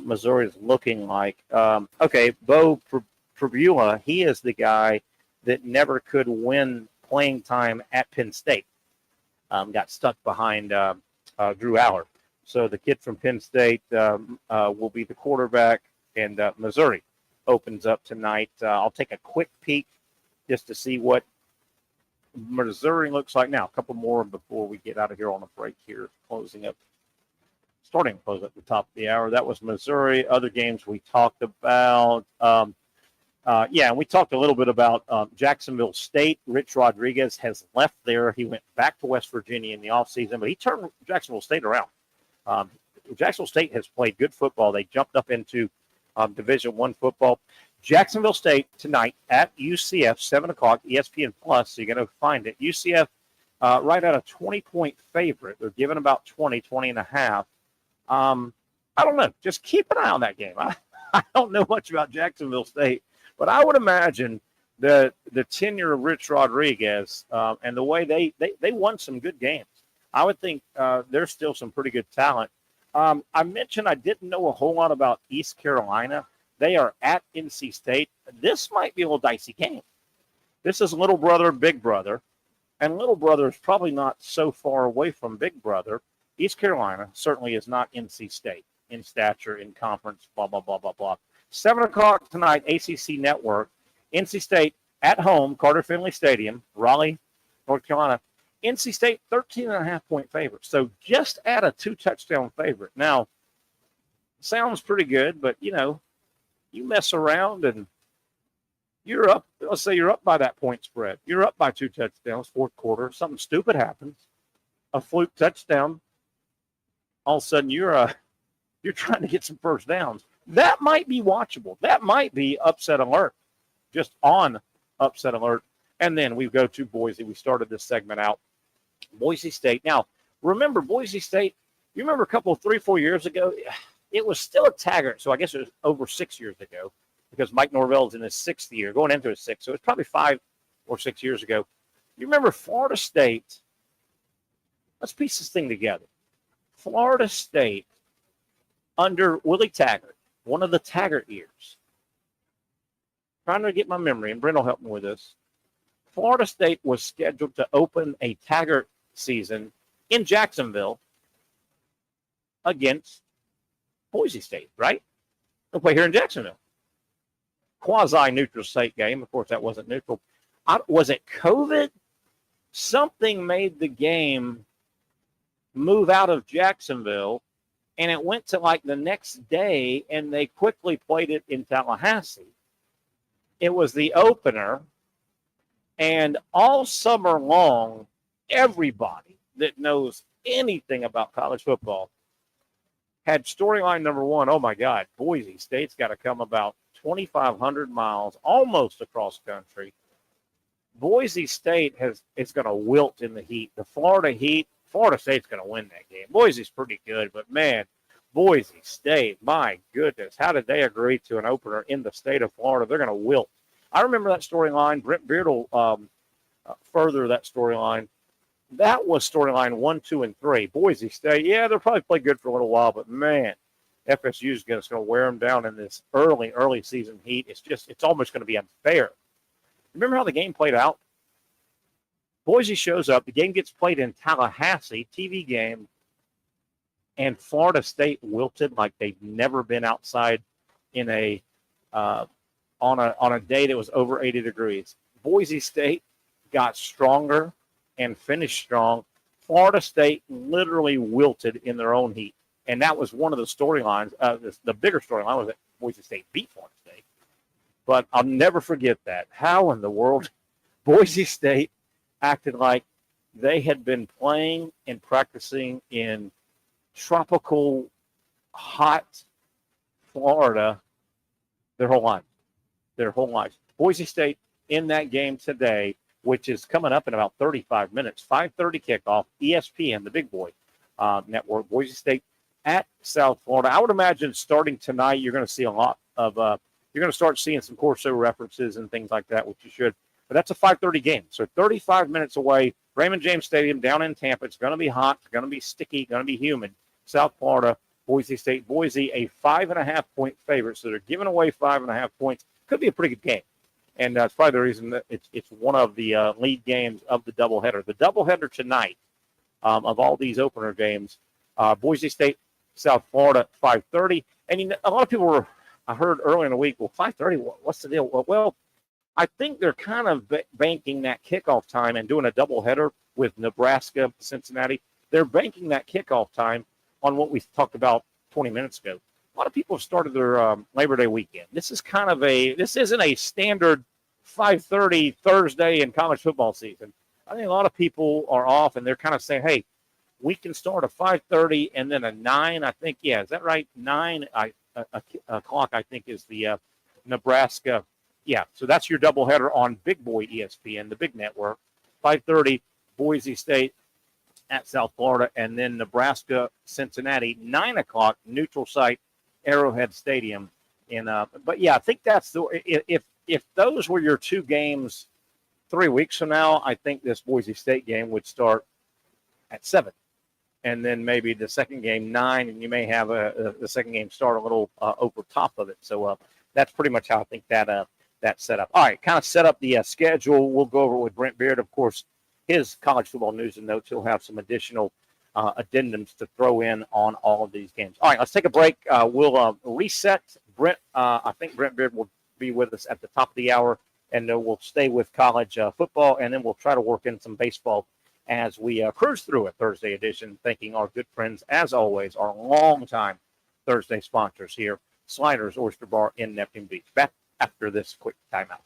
Missouri is looking like. Okay, Bo Prabula, he is the guy that never could win playing time at Penn State. Got stuck behind Drew Aller. So the kid from Penn State will be the quarterback, and Missouri opens up tonight. I'll take a quick peek just to see what Missouri looks like now. A couple more before we get out of here on a break here, starting to close up the top of the hour. That was Missouri. Other games we talked about. And we talked a little bit about Jacksonville State. Rich Rodriguez has left there. He went back to West Virginia in the offseason, but he turned Jacksonville State around. Jacksonville State has played good football. They jumped up into Division I football. Jacksonville State tonight at UCF, 7 o'clock, ESPN Plus, so you're going to find it. UCF right at a 20-point favorite. They're giving about 20 and a half. I don't know. Just keep an eye on that game. I don't know much about Jacksonville State, but I would imagine that the tenure of Rich Rodriguez and the way they won some good games, I would think there's still some pretty good talent. I mentioned I didn't know a whole lot about East Carolina. They are at NC State. This might be a little dicey game. This is little brother, big brother, and little brother is probably not so far away from big brother. East Carolina certainly is not NC State in stature, in conference, blah, blah, blah, blah, blah. 7 o'clock tonight, ACC Network. NC State at home, Carter Finley Stadium, Raleigh, North Carolina. NC State, 13.5-point favorite. So just at a 2-touchdown favorite. Now, sounds pretty good, but, you mess around and you're up. Let's say you're up by that point spread. You're up by 2 touchdowns, fourth quarter. Something stupid happens. A fluke touchdown. All of a sudden, you're trying to get some first downs. That might be watchable. That might be upset alert. Just on upset alert. And then we go to Boise. We started this segment out. Boise State. Now, remember Boise State, you remember a couple, 3-4 years ago, it was still a Taggart. So I guess it was over 6 years ago because Mike Norvelle is in his 6th year, going into his 6th. So it's probably 5 or 6 years ago. You remember Florida State. Let's piece this thing together. Florida State under Willie Taggart, one of the Taggart years. Trying to get my memory, and Brent will help me with this. Florida State was scheduled to open a Taggart season in Jacksonville against Boise State, right? They'll play here in Jacksonville. Quasi-neutral state game. Of course, that wasn't neutral. Was it COVID? Something made the game move out of Jacksonville, and it went to like the next day, and they quickly played it in Tallahassee. It was the opener, and all summer long, everybody that knows anything about college football had storyline number one. Oh, my God, Boise State's got to come about 2,500 miles, almost across country. Boise State is going to wilt in the heat. The Florida Heat, Florida State's going to win that game. Boise's pretty good, but, man, Boise State, my goodness, how did they agree to an opener in the state of Florida? They're going to wilt. I remember that storyline. Brent Beard will further that storyline. That was storyline 1, 2, and 3. Boise State, yeah, they'll probably play good for a little while, but, man, FSU is going to wear them down in this early season heat. It's almost going to be unfair. Remember how the game played out? Boise shows up. The game gets played in Tallahassee, TV game, and Florida State wilted like they've never been outside in on a day that was over 80 degrees. Boise State got stronger and finished strong. Florida State literally wilted in their own heat, and that was one of the storylines. The bigger storyline was that Boise State beat Florida State. But I'll never forget that. How in the world Boise State acted like they had been playing and practicing in tropical, hot Florida their whole lives. Their whole lives. Boise State in that game today, which is coming up in about 35 minutes. 5:30 kickoff, ESPN, the big boy network. Boise State at South Florida. I would imagine starting tonight, you're going to see a lot of you're going to start seeing some Corso references and things like that, which you should. But that's a 5:30 game, so 35 minutes away. Raymond James Stadium down in Tampa. It's going to be hot. It's going to be sticky. Going to be humid. South Florida, Boise State. Boise, a 5.5-point favorite, so they're giving away 5.5 points. Could be a pretty good game. And that's probably the reason that it's one of the lead games of the doubleheader. The doubleheader tonight of all these opener games, Boise State, South Florida, 5:30. And a lot of people I heard earlier in the week, well, 5:30, what's the deal? Well, I think they're kind of banking that kickoff time and doing a doubleheader with Nebraska, Cincinnati. They're banking that kickoff time on what we talked about 20 minutes ago. A lot of people have started their Labor Day weekend. This isn't a standard 5:30 Thursday in college football season. I think a lot of people are off, and they're kind of saying, hey, we can start a 5:30 and then a 9. I think, is that right? 9 o'clock, I think, is the Nebraska. Yeah, so that's your doubleheader on Big Boy ESPN, the big network. 5:30, Boise State at South Florida, and then Nebraska, Cincinnati, 9 o'clock, neutral site, Arrowhead Stadium. But yeah, I think that's if those were your two games 3 weeks from now, I think this Boise State game would start at 7, and then maybe the second game 9, and you may have the second game start a little over top of it. So that's pretty much how I think that set up. All right, kind of set up the schedule. We'll go over with Brent Beard, of course, his college football news and notes. He'll have some additional addendums to throw in on all of these games. All right, let's take a break. We'll reset. Brent, I think Brent Beard will be with us at the top of the hour, and we'll stay with college football, and then we'll try to work in some baseball as we cruise through a Thursday edition, thanking our good friends, as always, our longtime Thursday sponsors here, Sliders Oyster Bar in Neptune Beach. Back after this quick timeout.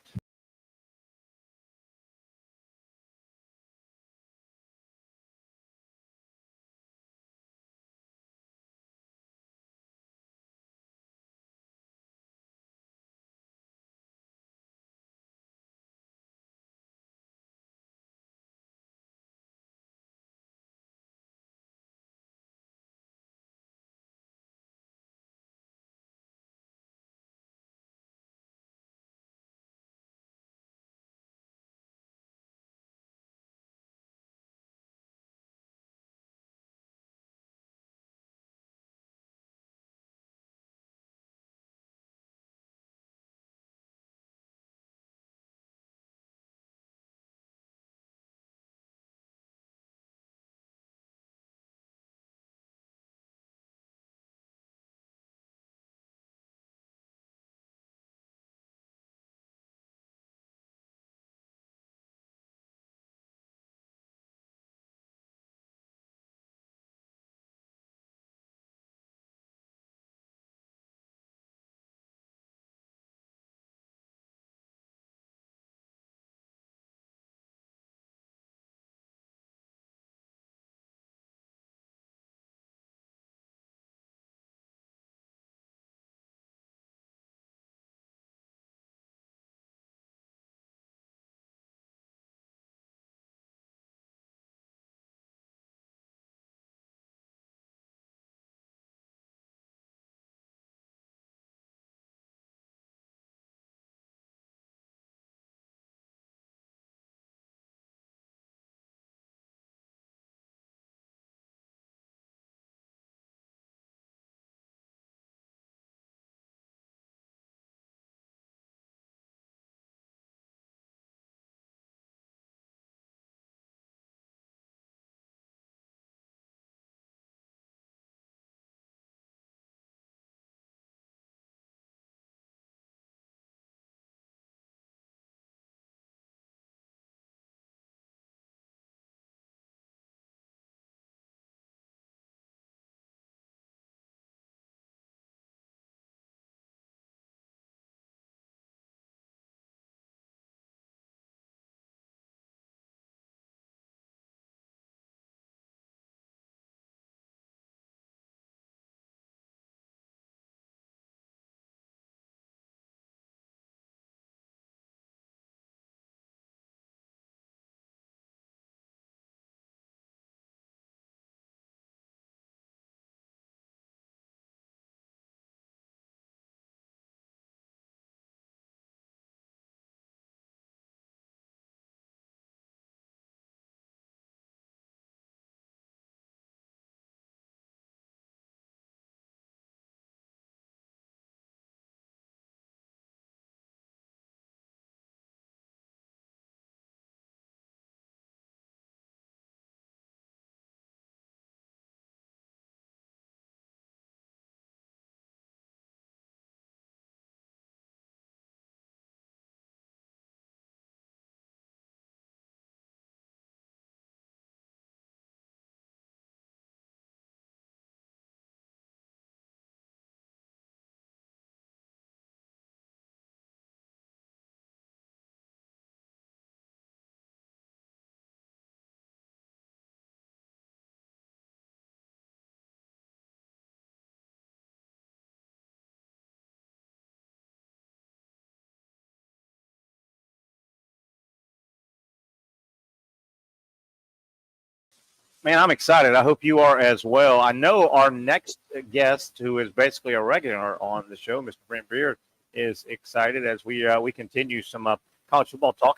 Man, I'm excited. I hope you are as well. I know our next guest, who is basically a regular on the show, Mr. Brent Beard, is excited as we continue some college football talk.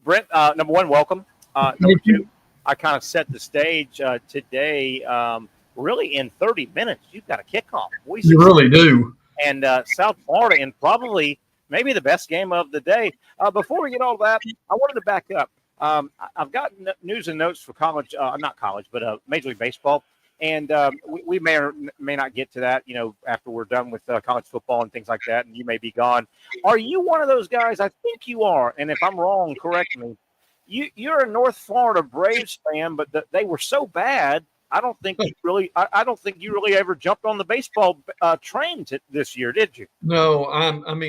Brent, number one, welcome. Number two, I kind of set the stage today. Really, in 30 minutes, you've got a kickoff. You really do. And South Florida in probably maybe the best game of the day. Before we get all that, I wanted to back up. I've got news and notes for college, not college, but Major League Baseball. And we may or may not get to that, after we're done with college football and things like that, and you may be gone. Are you one of those guys? I think you are. And if I'm wrong, correct me. You're a North Florida Braves fan, but they were so bad. I don't think you really. I don't think you really ever jumped on the baseball train this year, did you? No,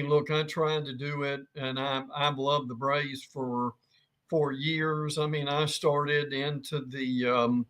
look, I tried to do it, and I've loved the Braves for years. I started into the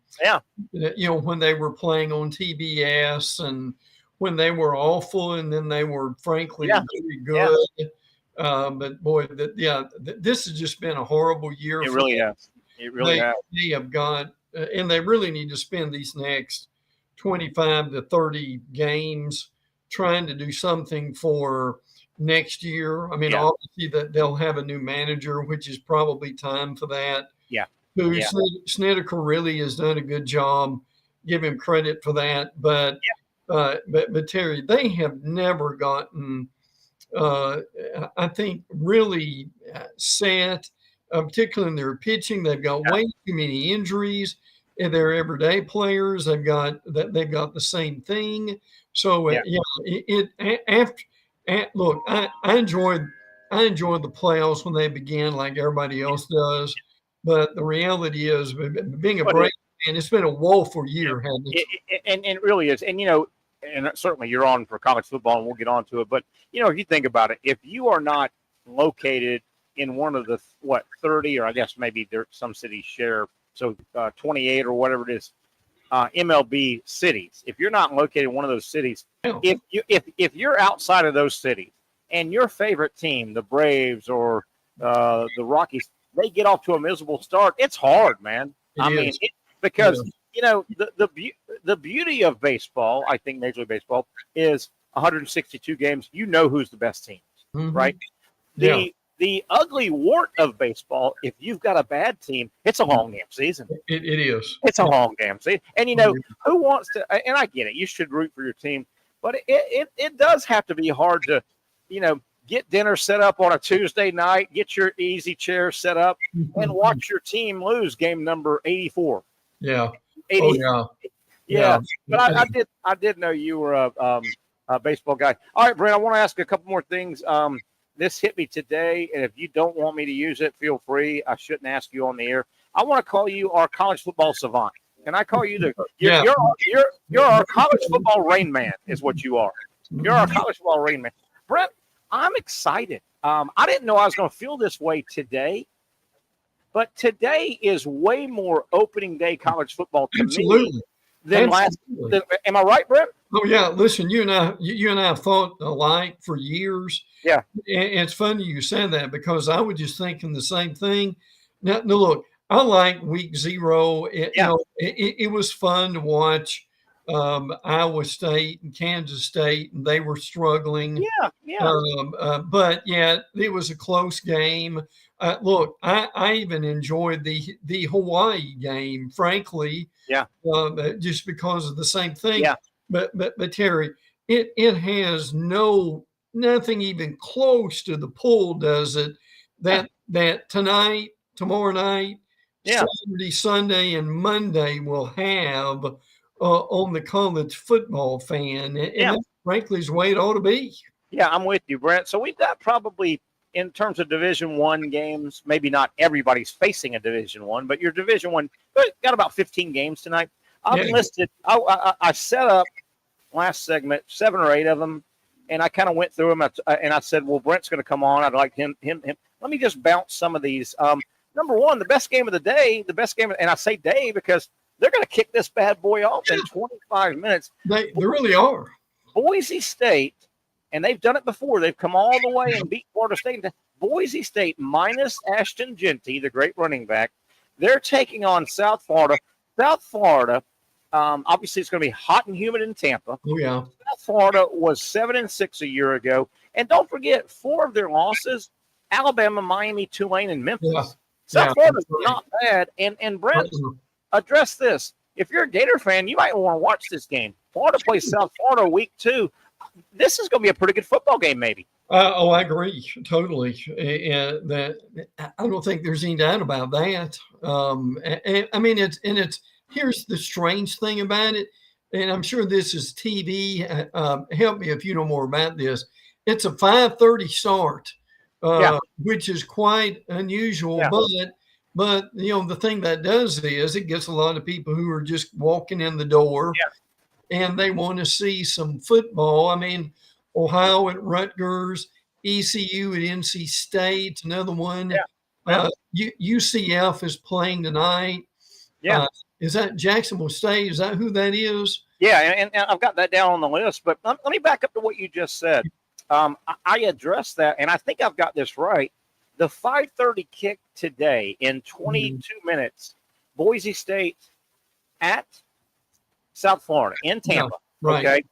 when they were playing on TBS and when they were awful, and then they were frankly very good. But boy, this has just been a horrible year. It really has. It really has. They have got. And they really need to spend these next 25 to 30 games trying to do something for next year. Obviously that they'll have a new manager, which is probably time for that. Yeah. Snedeker really has done a good job. Give him credit for that. But Terry, they have never gotten, I think, really set. Particularly in their pitching, they've got way too many injuries. And their everyday players, they've got the same thing. So look, I enjoyed the playoffs when they began, like everybody else does. But the reality is, being a Braves fan, it's been a woeful year, hasn't it? And it really is. And and certainly you're on for college football, and we'll get on to it. But if you think about it, if you are not located in one of the 30, or I guess maybe some cities share, so 28 or whatever it is, MLB cities. If you're not located in one of those cities, if you're outside of those cities and your favorite team, the Braves or the Rockies, they get off to a miserable start, it's hard, man. Because the beauty of baseball, I think Major League Baseball, is 162 games. You know who's the best teams, right? The ugly wart of baseball, if you've got a bad team, it's a long damn season. It is. It's a long damn season. And, who wants to – and I get it. You should root for your team. But it does have to be hard to, get dinner set up on a Tuesday night, get your easy chair set up, and watch your team lose game number 84. Yeah. 80. Yeah. But I did know you were a baseball guy. All right, Brent, I want to ask a couple more things. This hit me today, and if you don't want me to use it, feel free. I shouldn't ask you on the air. I want to call you our college football savant. Can I call you you're our college football Rain Man is what you are. You're our college football Rain Man. Brent, I'm excited. I didn't know I was going to feel this way today, but today is way more opening day college football to me than last. Am I right, Brent? Oh yeah. Listen, you and I have thought alike for years. Yeah. And it's funny you said that because I was just thinking the same thing. Now look, I like week 0. It was fun to watch Iowa State and Kansas State, and they were struggling. But it was a close game. Look, I even enjoyed the Hawaii game, frankly. Just because of the same thing. But Terry, it has nothing even close to the pull, does it? That tonight, tomorrow night, Saturday, Sunday, and Monday will have on the college football fan. And that, frankly, is the way it ought to be. Yeah, I'm with you, Brent. So we've got probably, in terms of Division I games, maybe not everybody's facing a Division I, but your Division I got about 15 games tonight. I've listed. I set up last segment 7 or 8 of them, and I kind of went through them. And I said, "Well, Brent's going to come on. I'd like him. Let me just bounce some of these." Number one, the best game of the day, and I say day because they're going to kick this bad boy off in 25 minutes. They really are. Boise State, and they've done it before. They've come all the way and beat Florida State. Boise State minus Ashton Genty, the great running back. They're taking on South Florida. South Florida, obviously it's going to be hot and humid in Tampa. Oh, yeah. South Florida was 7-6 a year ago. And don't forget, 4 of their losses, Alabama, Miami, Tulane, and Memphis. Yeah. South Florida's not bad. And Brent, address this. If you're a Gator fan, you might want to watch this game. Florida plays South Florida week 2. This is going to be a pretty good football game, maybe. I agree totally. That I don't think there's any doubt about that. I mean, it's here's the strange thing about it, and I'm sure this is TV. Help me if you know more about this. It's a 5:30 start, which is quite unusual. Yeah. But the thing that does is it gets a lot of people who are just walking in the door, and they want to see some football. I mean, Ohio at Rutgers, ECU at NC State, another one. UCF is playing tonight. Is that Jacksonville State? Is that who that is? Yeah, and I've got that down on the list. But let me back up to what you just said. I addressed that, and I think I've got this right. The 5:30 kick today in 22 minutes, Boise State at South Florida in Tampa. Okay,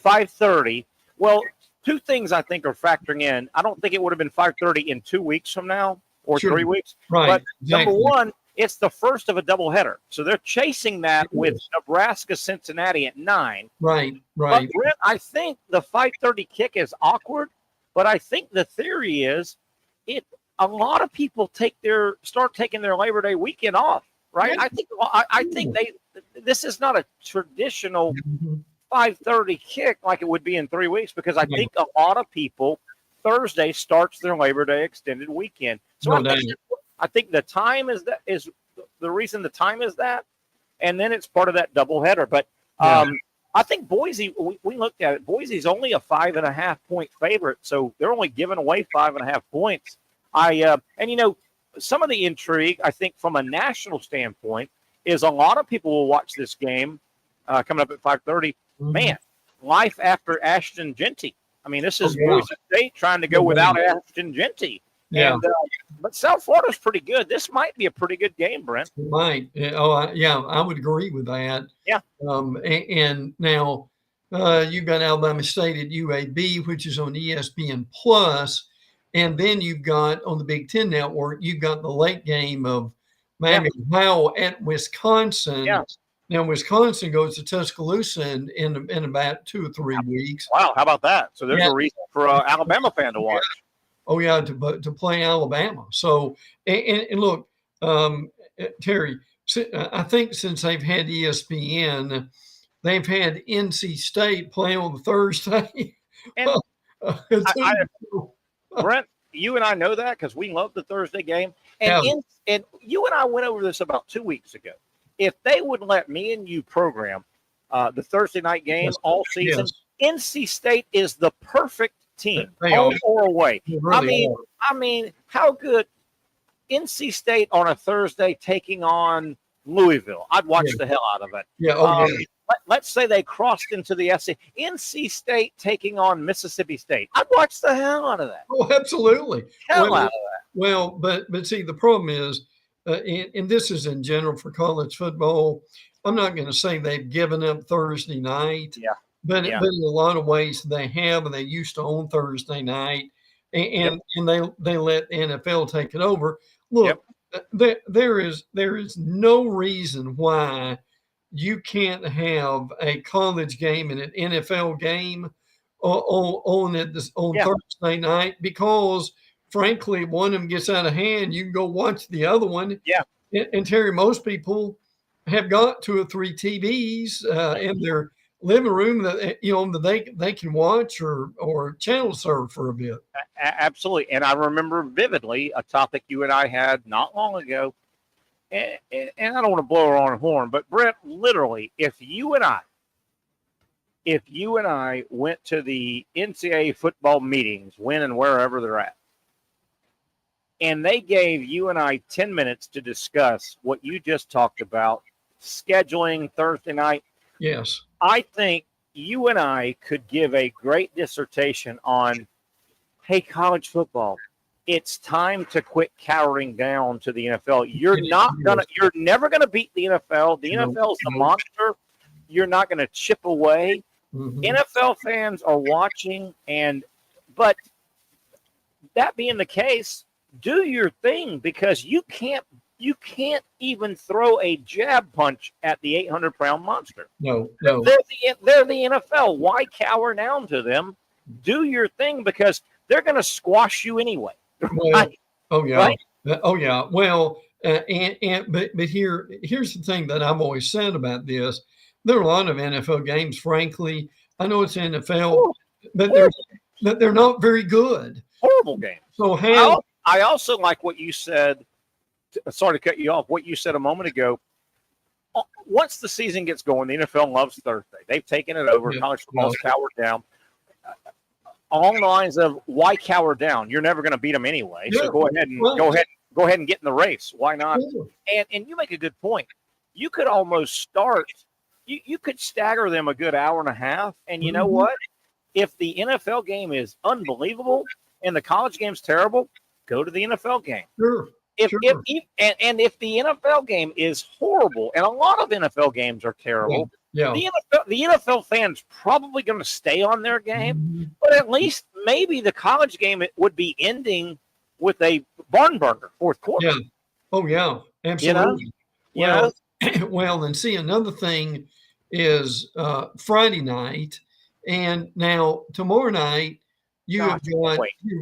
5:30. Well, 2 things I think are factoring in. I don't think it would have been 5:30 in 2 weeks from now or 3 weeks. Right. But number one, it's the first of a doubleheader. So they're chasing that with Nebraska, Cincinnati at 9. Right. But Brent, I think the 5:30 kick is awkward, but I think the theory is a lot of people start taking their Labor Day weekend off, right? I think this is not a traditional 5:30 kick like it would be in 3 weeks, because I think a lot of people Thursday starts their Labor Day extended weekend. So I think the time is the reason the time is that, and then it's part of that doubleheader. But I think Boise, we looked at it. Boise's only a 5.5 point favorite, so they're only giving away 5.5 points. Some of the intrigue, I think, from a national standpoint, is a lot of people will watch this game coming up at 5:30. Man, life after Ashton Genty. I mean, this is Boise State trying to go without Ashton Genty. Yeah. But South Florida's pretty good. This might be a pretty good game, Brent. It might. I would agree with that. Yeah. And now you've got Alabama State at UAB, which is on ESPN Plus. And then you've got on the Big Ten Network, you've got the late game of Miami Ohio at Wisconsin. Yeah. Now, Wisconsin goes to Tuscaloosa in about 2 or 3 weeks. Wow, how about that? So there's a reason for an Alabama fan to watch. Oh, yeah, to play Alabama. So, and look, Terry, I think since they've had ESPN, they've had NC State play on the Thursday. And Brent, you and I know that because we love the Thursday game. And you and I went over this about 2 weeks ago. If they would let me and you program the Thursday night game all season, NC State is the perfect team, home or away. Really I mean, how good NC State on a Thursday taking on Louisville? I'd watch the hell out of it. Let's say they crossed into the SEC. NC State taking on Mississippi State. I'd watch the hell out of that. Oh, absolutely. Hell out of that. Well, but see, the problem is, and this is in general for college football, I'm not going to say they've given up Thursday night. Yeah. But in a lot of ways they have, and they used to own Thursday night, and they let the NFL take it over. Look, there is no reason why you can't have a college game and an NFL game on Thursday night, because frankly, if one of them gets out of hand, you can go watch the other one. Yeah. And Terry, most people have got 2 or 3 TVs in their living room that they can watch or channel surf for a bit. Absolutely. And I remember vividly a topic you and I had not long ago. And I don't want to blow our own horn, but Brent, literally, if you and I went to the NCAA football meetings, when and wherever they're at, and they gave you and I 10 minutes to discuss what you just talked about, scheduling Thursday night. Yes. I think you and I could give a great dissertation on, hey, college football, it's time to quit cowering down to the NFL. You're never gonna beat the NFL. The NFL is a monster. You're not gonna chip away. NFL fans are watching, but that being the case, do your thing, because you can't even throw a jab punch at the 800-pound monster. No. They're the NFL. Why cower down to them? Do your thing, because they're going to squash you anyway. Right? Right? Well, but here's the thing that I've always said about this. There are a lot of NFL games, frankly. I know it's NFL, but they're not very good. Horrible games. So I also like what you said. Sorry to cut you off. What you said a moment ago. Once the season gets going, the NFL loves Thursday. They've taken it over. College football's cowered down. Along the lines of, why cower down? You're never going to beat them anyway. So go ahead and get in the race. Why not? And you make a good point. You could almost start. You could stagger them a good hour and a half. And you know what? If the NFL game is unbelievable and the college game's terrible, go to the NFL game. Sure. If the NFL game is horrible, and a lot of NFL games are terrible, the NFL fans probably going to stay on their game, but at least maybe the college game would be ending with a barn burner fourth quarter. Yeah. Oh yeah, absolutely. Well, and see, another thing is Friday night, and now tomorrow night you've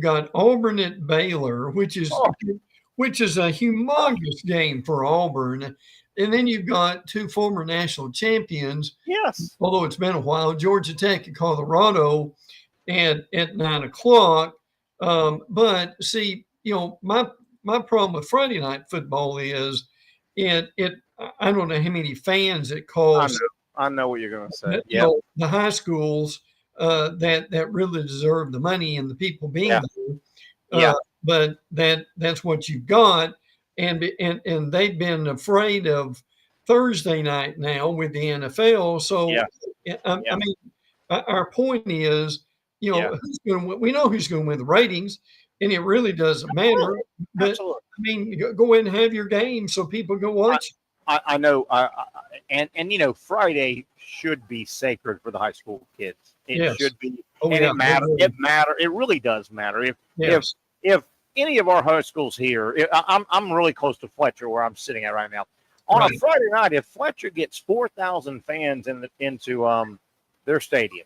got Auburn at Baylor, which is a humongous game for Auburn. And then you've got two former national champions. Yes. Although it's been a while, Georgia Tech and Colorado at 9:00. But see, my problem with Friday night football is I don't know how many fans it costs. I know what you're going to say. The high schools that really deserve the money and the people being there. But that's what you've got, and they've been afraid of Thursday night now with the NFL. So I mean, our point is, we know who's going to win the ratings, and it really doesn't matter. But Absolutely. I mean, go ahead and have your game so people go watch. I know, and Friday should be sacred for the high school kids. It should be, it matters. It really does matter. If any of our high schools here, I'm really close to Fletcher, where I'm sitting at right now. On a Friday night, if Fletcher gets 4,000 fans into their stadium,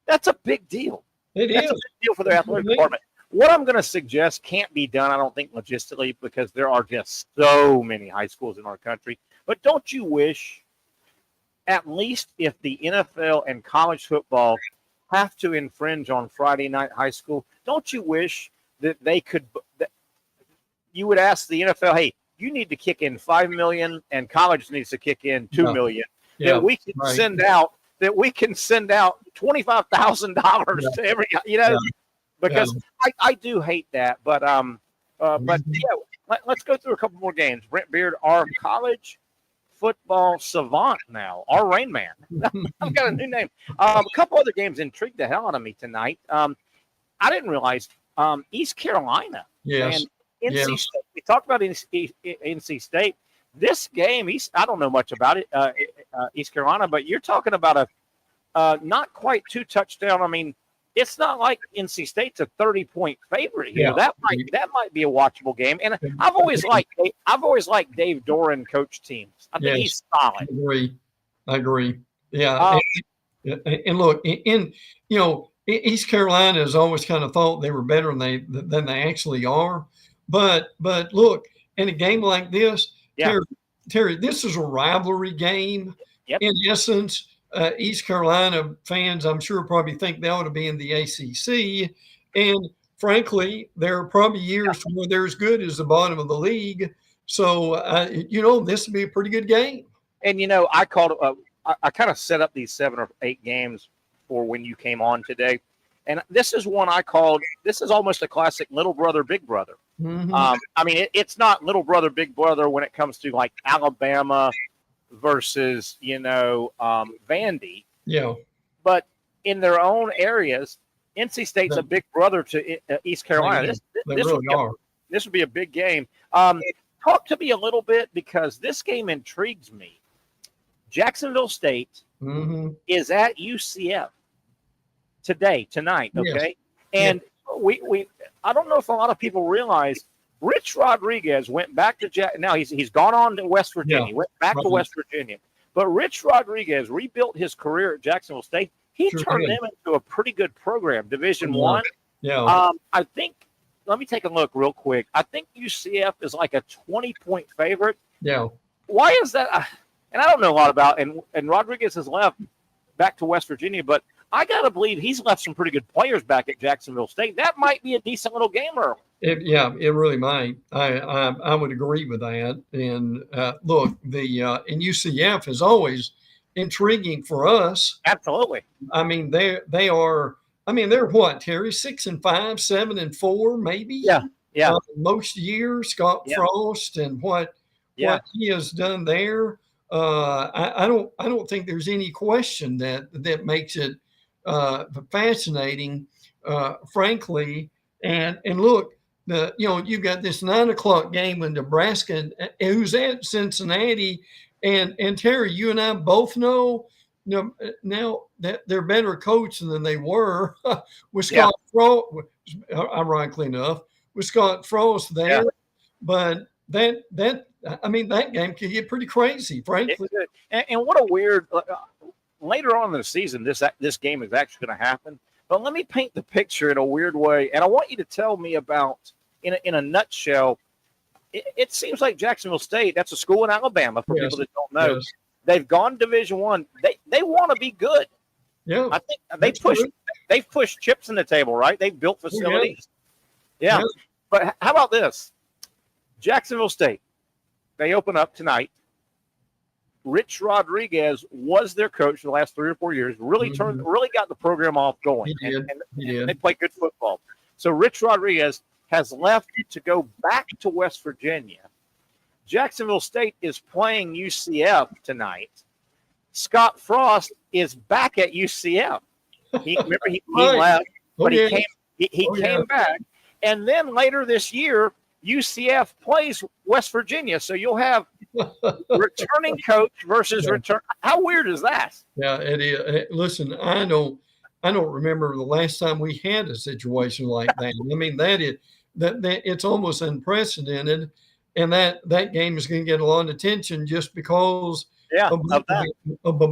that's a big deal. That's a big deal for their athletic department. What I'm going to suggest can't be done, I don't think, logistically, because there are just so many high schools in our country. But don't you wish, at least if the NFL and college football have to infringe on Friday night high school, don't you wish that they could, you would ask the NFL, hey, you need to kick in $5 million and college needs to kick in $2 million. That we can send out $25,000 to every, because I do hate that. But let's go through a couple more games. Brent Beard, our college football savant now, our Rain Man. I've got a new name. A couple other games intrigued the hell out of me tonight. I didn't realize East Carolina and NC State. We talked about NC State. This game, I don't know much about it, East Carolina, but you're talking about a not quite 2 touchdown. I mean, it's not like NC State's a 30-point favorite here. That might be a watchable game. And I've always liked Dave Doran coach teams. I think he's solid. I agree. Yeah. And look, East Carolina has always kind of thought they were better than they actually are. But look, in a game like this, Terry, this is a rivalry game. In essence, East Carolina fans, I'm sure, probably think they ought to be in the ACC. And frankly, there are probably years where they're as good as the bottom of the league. So, this would be a pretty good game. And, I kind of set up these 7 or 8 games for when you came on today. And this is one I called, this is almost a classic little brother, big brother. Mm-hmm. I mean, it's not little brother, big brother when it comes to like Alabama versus, Vandy. Yeah. But in their own areas, NC State's a big brother to East Carolina. This would be a big game. Talk to me a little bit, because this game intrigues me. Jacksonville State is at UCF tonight, okay? Yes. And we I don't know if a lot of people realize Rich Rodriguez went back to now he's gone on to West Virginia. He went back to West Virginia. But Rich Rodriguez rebuilt his career at Jacksonville State. He turned them into a pretty good program, Division I. Yeah. I think, let me take a look real quick. I think UCF is like a 20-point favorite. Yeah. Why is that? And I don't know a lot about, and Rodriguez has left back to West Virginia, but I got to believe he's left some pretty good players back at Jacksonville State. That might be a decent little game early. It really might. I would agree with that. And look, and UCF is always intriguing for us. Absolutely. I mean, they are. I mean, they're what, Terry? 6-5, 7-4, maybe. Yeah. Most years, Scott Frost and what he has done there. I don't think there's any question that makes it fascinating, frankly. And look, you've got this 9:00 game with Nebraska, who's at Cincinnati, and Terry, you and I both know now that they're better coached than they were with Scott Frost, ironically enough, with Scott Frost there. But that game can get pretty crazy, frankly. And what a weird later on in the season, this game is actually going to happen. But let me paint the picture in a weird way, and I want you to tell me about, in a nutshell, it seems like Jacksonville State, that's a school in Alabama for people that don't know. Yes. They've gone Division I. They want to be good. Yeah, I think they've pushed chips in the table, right? They've built facilities. Yeah. But how about this? Jacksonville State, they open up tonight. Rich Rodriguez was their coach for the last 3 or 4 years. Really got the program off going. He did. And they play good football. So Rich Rodriguez has left to go back to West Virginia. Jacksonville State is playing UCF tonight. Scott Frost is back at UCF. He left, but he came back. And then later this year, UCF plays West Virginia. So you'll have returning coach versus return. How weird is that? Yeah, it is. Listen, I don't remember the last time we had a situation like that. I mean, that it's almost unprecedented, and that game is going to get a lot of attention just because of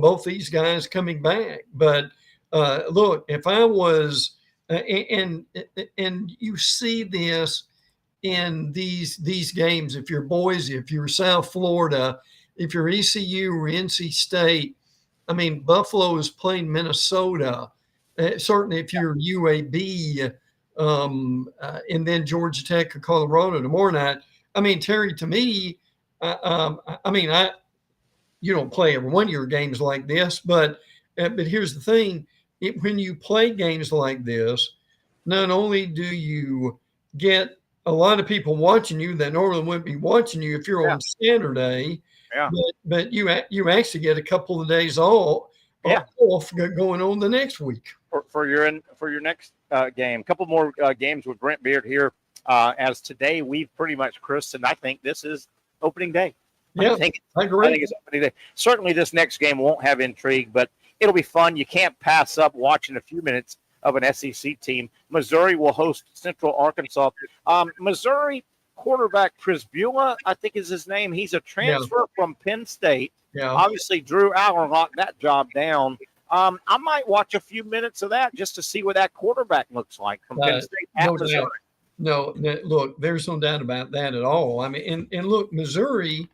both these guys coming back. But look, if I was, and you see this in these games, if you're Boise, if you're South Florida, if you're ECU or NC State, I mean, Buffalo is playing Minnesota. Certainly, if you're UAB, and then Georgia Tech or Colorado tomorrow night. I mean, Terry, to me, you don't play every one of your games like this, but here's the thing: when you play games like this, not only do you get a lot of people watching you that normally wouldn't be watching you if you're on Saturday, but you actually get a couple of days off going on the next week for your next game. A couple more games with Brent Beard here. As today we've pretty much christened. I think this is opening day. Yeah, I agree. I think it's opening day. Certainly, this next game won't have intrigue, but it'll be fun. You can't pass up watching a few minutes of an SEC team. Missouri will host Central Arkansas. Missouri quarterback Chris Bula, I think is his name. He's a transfer from Penn State. Yeah. Obviously, Drew Allen locked that job down. I might watch a few minutes of that just to see what that quarterback looks like from Penn State at Missouri. No, look, there's no doubt about that at all. I mean, and look, Missouri,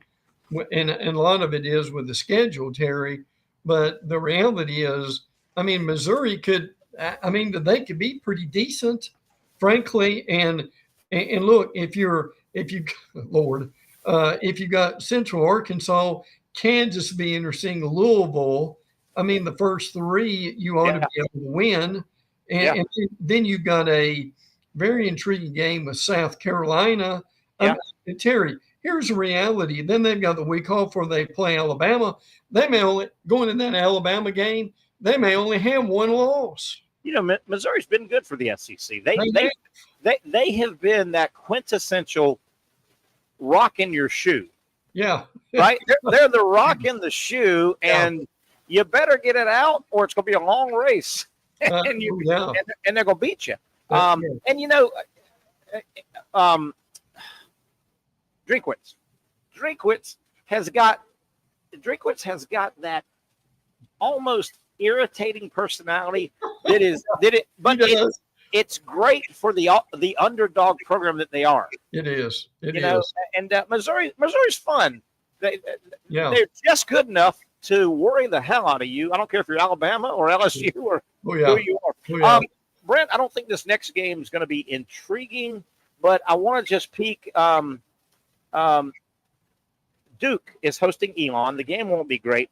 and a lot of it is with the schedule, Terry, but the reality is, I mean, Missouri they could be pretty decent, frankly. And look, if you got Central Arkansas, Kansas be interesting, Louisville, I mean, the first three you ought to be able to win. And then you've got a very intriguing game with South Carolina. Terry, here's the reality. Then they've got the week off where they play Alabama. They may only, going in that Alabama game, they may only have one loss. Missouri's been good for the SEC. They have been that quintessential rock in your shoe. Yeah. Right? They're the rock in the shoe, and you better get it out or it's going to be a long race. And they're going to beat you. Drinkwitz has got that almost irritating personality it's great for the underdog program that they are. It is. And Missouri's fun. They're just good enough to worry the hell out of you. I don't care if you're Alabama or LSU or who you are. Brent, I don't think this next game is going to be intriguing, but I want to just peek. Duke is hosting Elon. The game won't be great.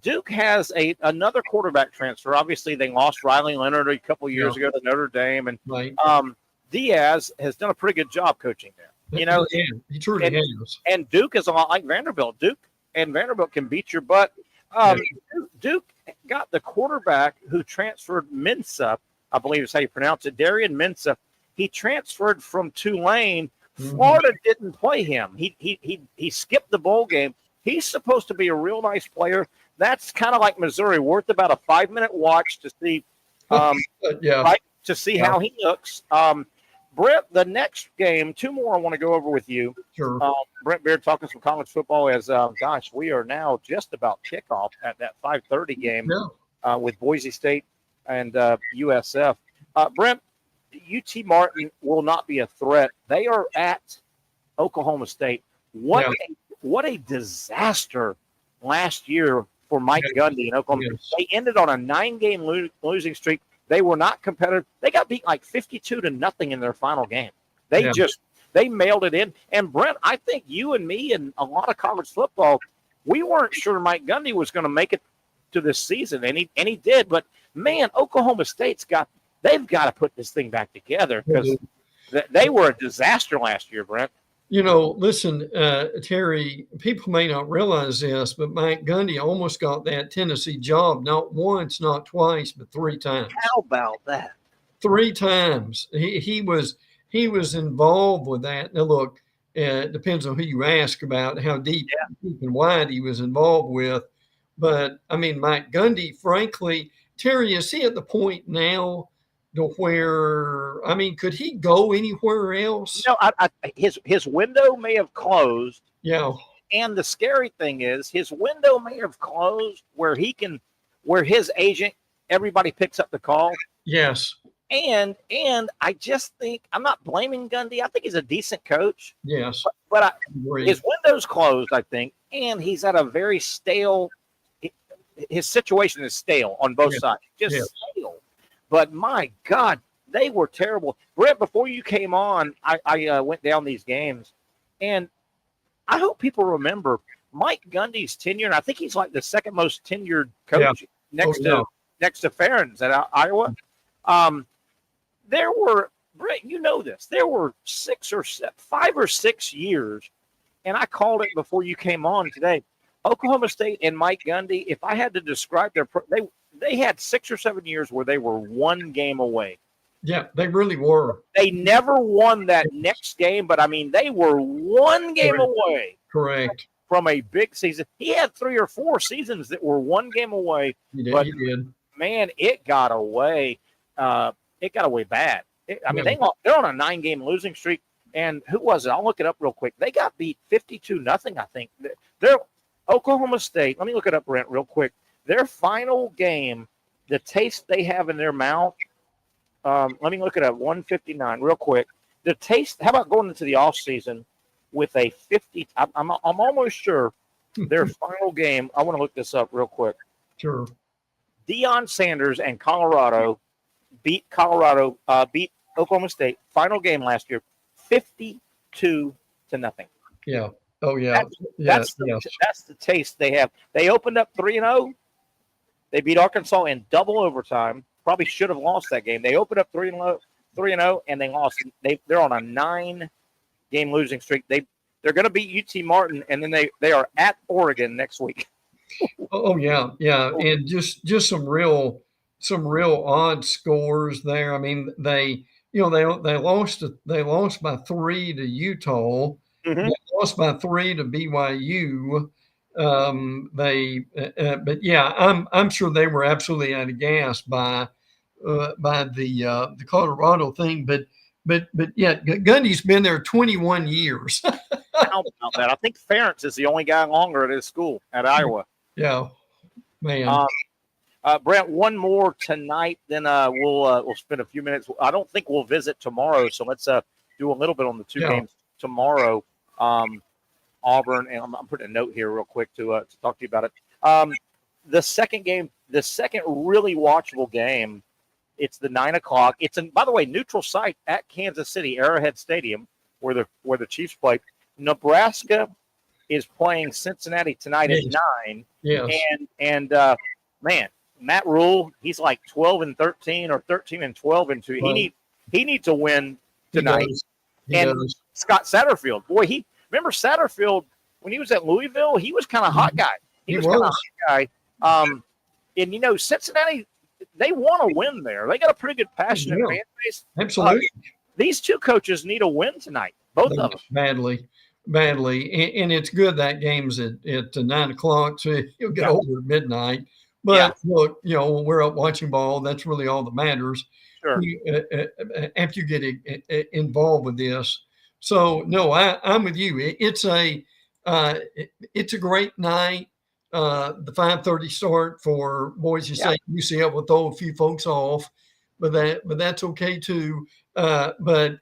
Duke has another quarterback transfer. Obviously, they lost Riley Leonard a couple years ago to Notre Dame, and Diaz has done a pretty good job coaching there. He truly has. And Duke is a lot like Vanderbilt. Duke and Vanderbilt can beat your butt. Duke got the quarterback who transferred Mensah, I believe is how you pronounce it, Darian Mensah. He transferred from Tulane. Florida didn't play him. He skipped the bowl game. He's supposed to be a real nice player. That's kind of like Missouri, worth about a 5-minute watch to see, to see how he looks. Brent, the next game, 2 more I want to go over with you. Sure. Brent Beard talking some college football as, we are now just about kickoff at that 5:30 game with Boise State and USF. Brent, UT Martin will not be a threat. They are at Oklahoma State. What a disaster last year for Mike Gundy in Oklahoma. They ended on a 9-game losing streak. They were not competitive. They got beat like 52-0 in their final game. They mailed it in. And Brent, I think you and me and a lot of college football, we weren't sure Mike Gundy was going to make it to this season, and he did. But man, Oklahoma State's they've got to put this thing back together because they were a disaster last year, Brent. Listen, Terry, people may not realize this, but Mike Gundy almost got that Tennessee job, not once, not twice, but 3 times. How about that? 3 times. He was involved with that. Now, look, it depends on who you ask about how deep and wide he was involved with. But, I mean, Mike Gundy, frankly, Terry, is he at the point now to where, I mean, could he go anywhere else? His window may have closed. Yeah. And the scary thing is his window may have closed where his agent, everybody picks up the call. Yes. And I just think, I'm not blaming Gundy. I think he's a decent coach. Yes. But his window's closed, I think, and he's at a very stale, his situation is stale on both sides. Just stale. But my God, they were terrible. Brett, before you came on, I went down these games, and I hope people remember Mike Gundy's tenure. And I think he's like the second most tenured coach next to Ferentz at Iowa. There were, Brett, you know this. There were 5 or 6 years, and I called it before you came on today. Oklahoma State and Mike Gundy. If I had to describe they had 6 or 7 years where they were 1 game away. Yeah, they really were. They never won that next game, but I mean, they were 1 game away. Correct. From a big season. He had 3 or 4 seasons that were 1 game away. He did. Man, it got away. It got away bad. They're on a 9-game losing streak. And who was it? I'll look it up real quick. They got beat 52-0, I think. They're Oklahoma State. Let me look it up, Brent, real quick. Their final game, the taste they have in their mouth, let me look it up, 159, real quick. The taste, how about going into the offseason with a 50? I'm almost sure their final game, I want to look this up real quick. Sure. Deion Sanders and Colorado beat Oklahoma State, final game last year, 52-0. Yeah. Oh, yeah. That's the taste they have. They opened up 3-0. They beat Arkansas in double overtime. Probably should have lost that game. They opened up 3-0, and they lost. They're on a 9-game losing streak. They're going to beat UT Martin, and then they are at Oregon next week. Oh, yeah. And just some real some real odd scores there. I mean, they lost by 3 to Utah. Mm-hmm. They lost by 3 to BYU. But yeah, I'm sure they were absolutely out of gas by the Colorado thing. But yeah, Gundy's been there 21 years. How about that? I think Ferentz is the only guy longer at his school at Iowa. Yeah, man. Brent, one more tonight, then we'll spend a few minutes. I don't think we'll visit tomorrow, so let's do a little bit on the two games tomorrow. Auburn, and I'm putting a note here real quick to talk to you about it. The second game, the second really watchable game, it's the 9 o'clock. It's by the way, neutral site at Kansas City, Arrowhead Stadium, where the Chiefs play. Nebraska is playing Cincinnati tonight at 9. Yes. And man, Matt Rule, he's like 12-13 or 13-12 and 2. He needs to win tonight. He and does. Scott Satterfield, boy, remember Satterfield when he was at Louisville, he was kind of hot guy. He was kind of hot guy. And Cincinnati, they want to win there. They got a pretty good passionate fan base. Absolutely. These two coaches need a win tonight, both of them. Badly. And it's good that game's at 9 o'clock, so you'll get over at midnight. But look, when we're up watching ball, that's really all that matters. Sure. After you get involved with this. So no, I'm with you. It's a great night. The 5:30 start for Boise State. UCF will throw a few folks off, but that's okay too. But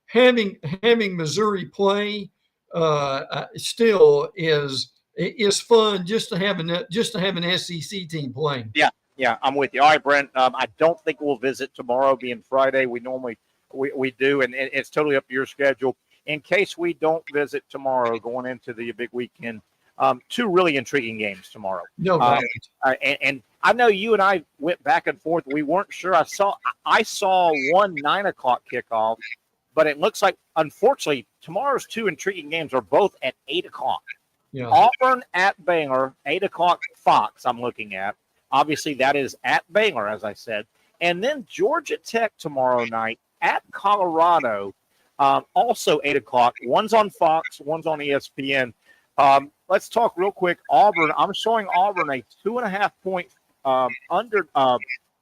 having Missouri play still is fun just to have an SEC team playing. Yeah, I'm with you. All right, Brent. I don't think we'll visit tomorrow, being Friday. We normally we do, and it's totally up to your schedule. In case we don't visit tomorrow, going into the big weekend, two really intriguing games tomorrow. No doubt. And I know you and I went back and forth. We weren't sure. I saw one 9 o'clock kickoff, but it looks like, unfortunately, tomorrow's two intriguing games are both at 8 o'clock. Yeah. Auburn at Baylor, 8 o'clock Fox. I'm looking at. Obviously, that is at Baylor, as I said. And then Georgia Tech tomorrow night at Colorado, also 8 o'clock. One's on Fox, one's on ESPN. Let's talk real quick. Auburn, I'm showing Auburn a 2.5 point under.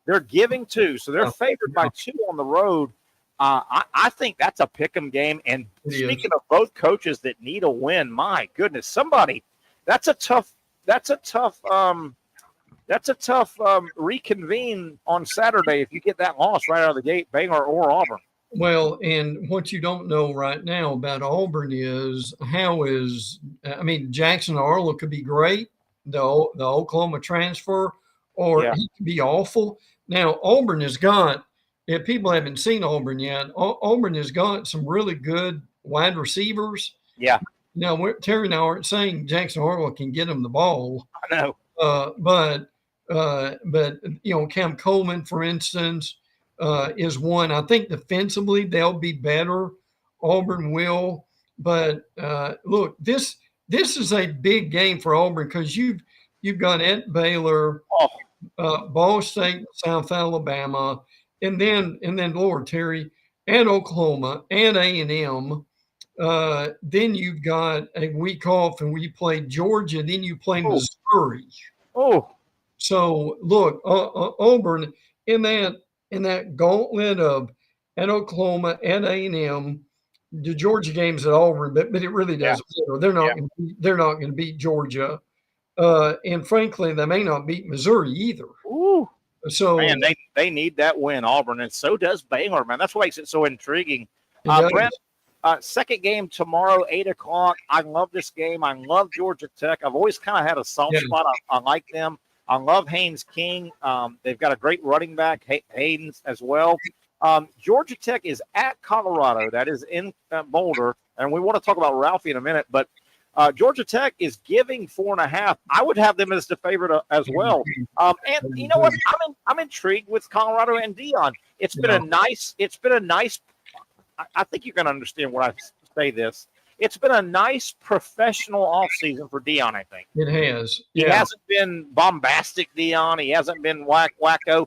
They're giving 2, so they're favored by 2 on the road. I think that's a pick'em game. And speaking of both coaches that need a win, my goodness, somebody, that's a tough reconvene on Saturday if you get that loss right out of the gate, Baylor or Auburn. Well, and what you don't know right now about Auburn is Jackson Arnold could be great, the Oklahoma transfer, or he could be awful. Now, Auburn has got, if people haven't seen Auburn yet, Auburn has got some really good wide receivers. Yeah. Now, Terry and I aren't saying Jackson Arnold can get him the ball. I know. But Cam Coleman, for instance, is one. I think defensively they'll be better. Auburn will, but look, this is a big game for Auburn because you've got at Baylor, Ball State, South Alabama, and then Lord Terry, and Oklahoma, and A&M. Then you've got a week off, and we play Georgia. Then you play Missouri. Oh, so look, Auburn in that gauntlet of at Oklahoma and A&M, the Georgia games at Auburn, but it really doesn't matter. They're not going to beat Georgia, and frankly, they may not beat Missouri either. Ooh. So man, they need that win, Auburn, and so does Baylor. Man, that's what makes it so intriguing. Brent, second game tomorrow, 8 o'clock. I love this game. I love Georgia Tech. I've always kind of had a soft spot. I like them. I love Haynes King. They've got a great running back, Haynes, as well. Georgia Tech is at Colorado. That is in Boulder. And we want to talk about Ralphie in a minute. But Georgia Tech is giving 4.5. I would have them as the favorite as well. And you know what? I'm intrigued with Colorado and Dion. It's been a nice. I think you can understand when I say this. it's been a nice professional offseason for Deion, I think. It has. He hasn't been bombastic Deion. He hasn't been wacko.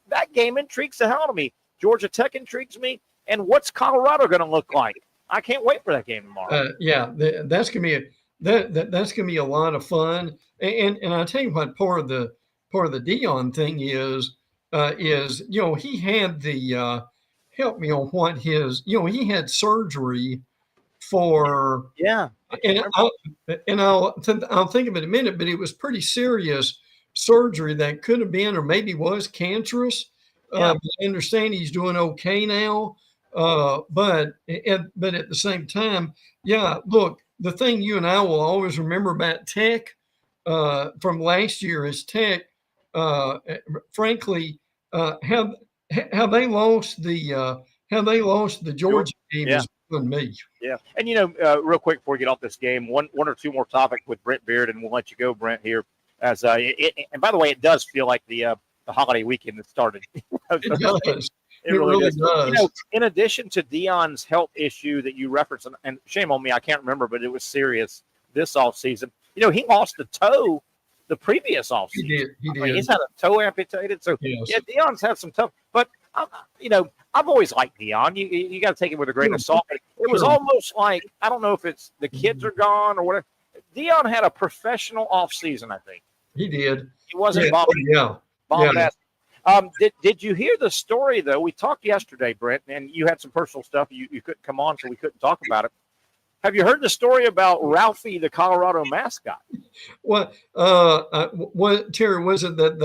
That game intrigues the hell out of me. Georgia Tech intrigues me. And what's Colorado going to look like? I can't wait for that game tomorrow. That's gonna be that's gonna be a lot of fun. And I'll tell you what part of the Deion thing is he had the help me on what his he had surgery for and I'll think of it in a minute, but it was pretty serious surgery that could have been or maybe was cancerous. But I understand he's doing okay now. But at the same time, look, the thing you and I will always remember about Tech from last year is Tech, frankly, how they lost the Georgia game is on me. Yeah, and real quick before we get off this game, one or two more topics with Brent Beard, and we'll let you go, Brent. Here, as and by the way, it does feel like the holiday weekend that started. It does. It really does. In addition to Deion's health issue that you referenced, and shame on me, I can't remember, but it was serious this offseason. He lost a toe the previous offseason. He did. He's had a toe amputated. So, Deion's had some tough. But, I've always liked Deion. You got to take it with a grain of salt. It was almost like, I don't know if it's the kids are gone or whatever. Deion had a professional offseason, I think. He did. He wasn't bombastic. Did you hear the story, though? We talked yesterday, Brent, and you had some personal stuff. You couldn't come on, so we couldn't talk about it. Have you heard the story about Ralphie, the Colorado mascot? What Terry, was it that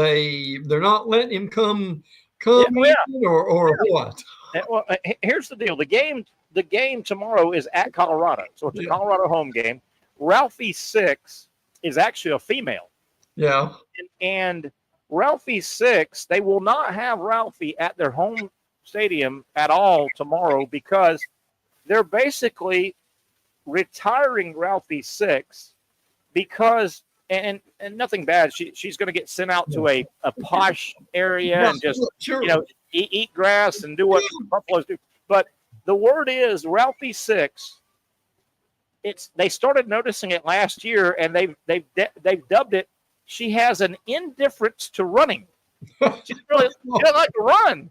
they're not letting him come or what? Well, here's the deal. The game tomorrow is at Colorado, so it's a Colorado home game. Ralphie 6 is actually a female. Yeah. And Ralphie 6, they will not have Ralphie at their home stadium at all tomorrow because they're basically retiring Ralphie 6 because and nothing bad. She's going to get sent out to a posh area and just eat grass and do what buffaloes do. But the word is Ralphie 6. They started noticing it last year, and they've dubbed it. She has an indifference to running. She doesn't like to run.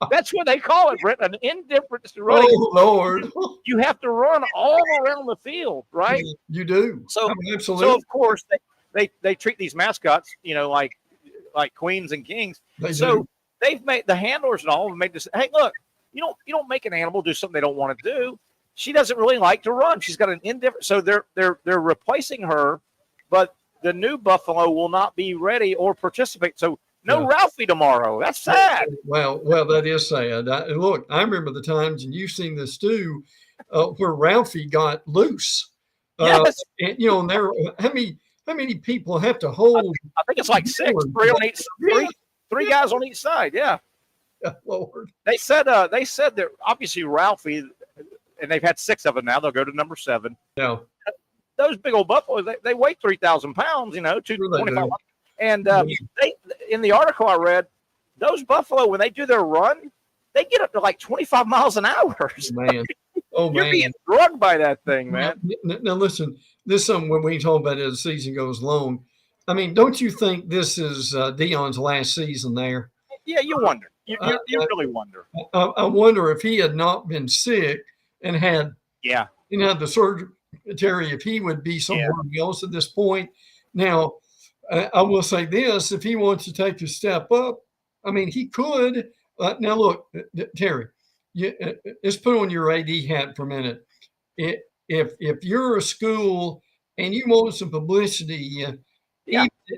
That's what they call it, Brent, an indifference to running. Oh, Lord. You have to run all around the field, right? You do. So, absolutely. So of course, they treat these mascots, like queens and kings. They've made the handlers and all have made this. Hey, look, you don't make an animal do something they don't want to do. She doesn't really like to run. She's got an indifference. So they're replacing her. But the new Buffalo will not be ready or participate. So no Ralphie tomorrow. That's sad. Well, that is sad. Look, I remember the times, and you've seen this too, where Ralphie got loose. Yes. And there, how many people have to hold? I think it's like 6, 3 on each, three guys on each side. Yeah. Lord. They said that obviously Ralphie, and they've had 6 of them now. They'll go to number 7. Yeah. Those big old buffaloes, they weigh 3,000 pounds, 225. And they in the article I read, those buffalo, when they do their run, they get up to like 25 miles an hour. Man. You're being drugged by that thing, man. Now listen, this is something when we talk about it as the season goes long. I mean, don't you think this is Deion's last season there? Yeah, you wonder. You really wonder. I wonder if he had not been sick and had the surgery, Terry, if he would be somewhere else at this point. Now, I will say this: if he wants to take a step up, I mean, he could. Now, look, Terry, let's put on your AD hat for a minute. If you're a school and you want some publicity,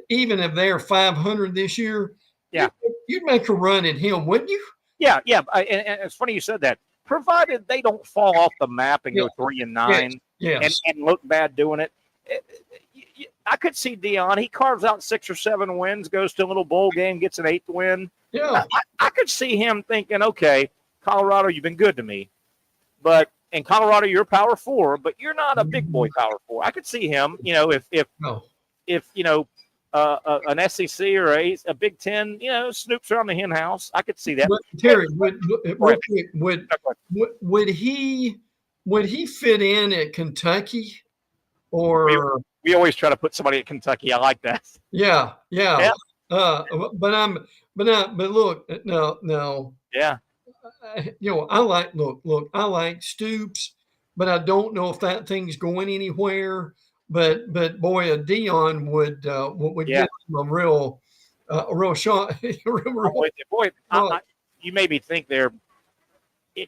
even if they're 500 this year, you'd make a run at him, wouldn't you? Yeah. And it's funny you said that. Provided they don't fall off the map and go 3-9 and look bad doing it. I could see Deion. He carves out 6 or 7 wins, goes to a little bowl game, gets an 8th win. Yeah. I could see him thinking, okay, Colorado, you've been good to me. But in Colorado, you're Power 4, but you're not a big boy Power 4. I could see him, if an SEC or a Big Ten, snoops around the hen house. I could see that. But Terry, would he would he fit in at Kentucky? Or we always try to put somebody at Kentucky. I like that. Yeah. But look, no. Yeah. I like Stoops, but I don't know if that thing's going anywhere. But boy, a Dion would give him a real shot. You made me think there. A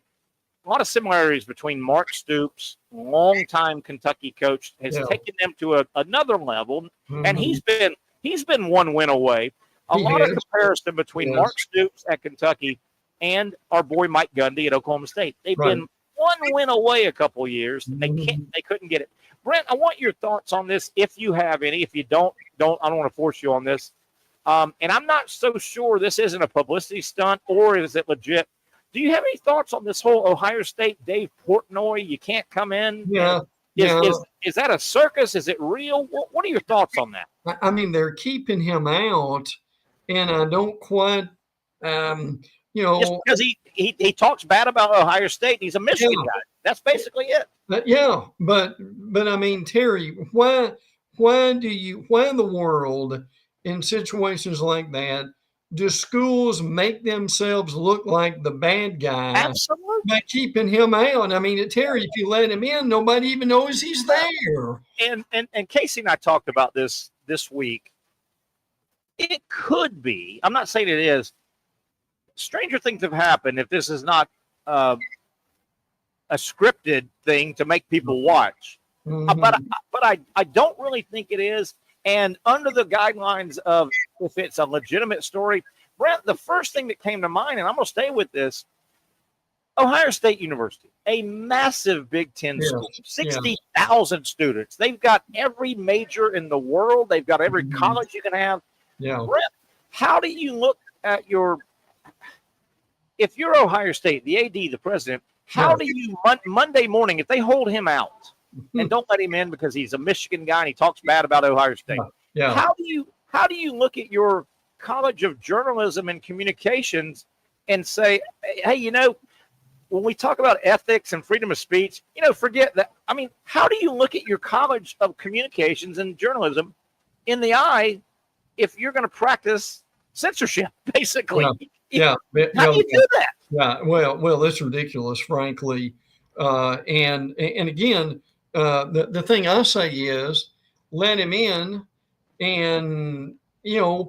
lot of similarities between Mark Stoops, longtime Kentucky coach, has taken them to another level, and he's been one win away. A lot of comparison between Mark Stoops at Kentucky and our boy Mike Gundy at Oklahoma State. They've been one win away a couple of years. And they couldn't get it. Brent, I want your thoughts on this, if you have any. If you don't, I don't want to force you on this. And I'm not so sure this isn't a publicity stunt, or is it legit? Do you have any thoughts on this whole Ohio State Dave Portnoy? You can't come in. Yeah. Is that a circus? Is it real? What are your thoughts on that? I mean, they're keeping him out, and I don't quite, just because he talks bad about Ohio State. He's a Michigan guy. That's basically it. But I mean, Terry, why in the world, in situations like that, do schools make themselves look like the bad guy? Absolutely. By keeping him out? I mean, Terry, if you let him in, nobody even knows he's there. And Casey and I talked about this week. It could be. I'm not saying it is. Stranger things have happened if this is not a scripted thing to make people watch. But I don't really think it is. And under the guidelines of if it's a legitimate story, Brent, the first thing that came to mind, and I'm going to stay with this, Ohio State University, a massive Big Ten school, 60,000 students. They've got every major in the world. They've got every college you can have. Yeah. Brent, how do you look at if you're Ohio State, the AD, the president, how do you Monday morning, if they hold him out and don't let him in because he's a Michigan guy and he talks bad about Ohio State, how do you look at your College of Journalism and Communications and say, hey, when we talk about ethics and freedom of speech, forget that. I mean, how do you look at your College of Communications and Journalism in the eye if you're going to practice censorship, basically? How do you do that? Yeah, well, it's ridiculous, frankly. And again, the thing I say is let him in, and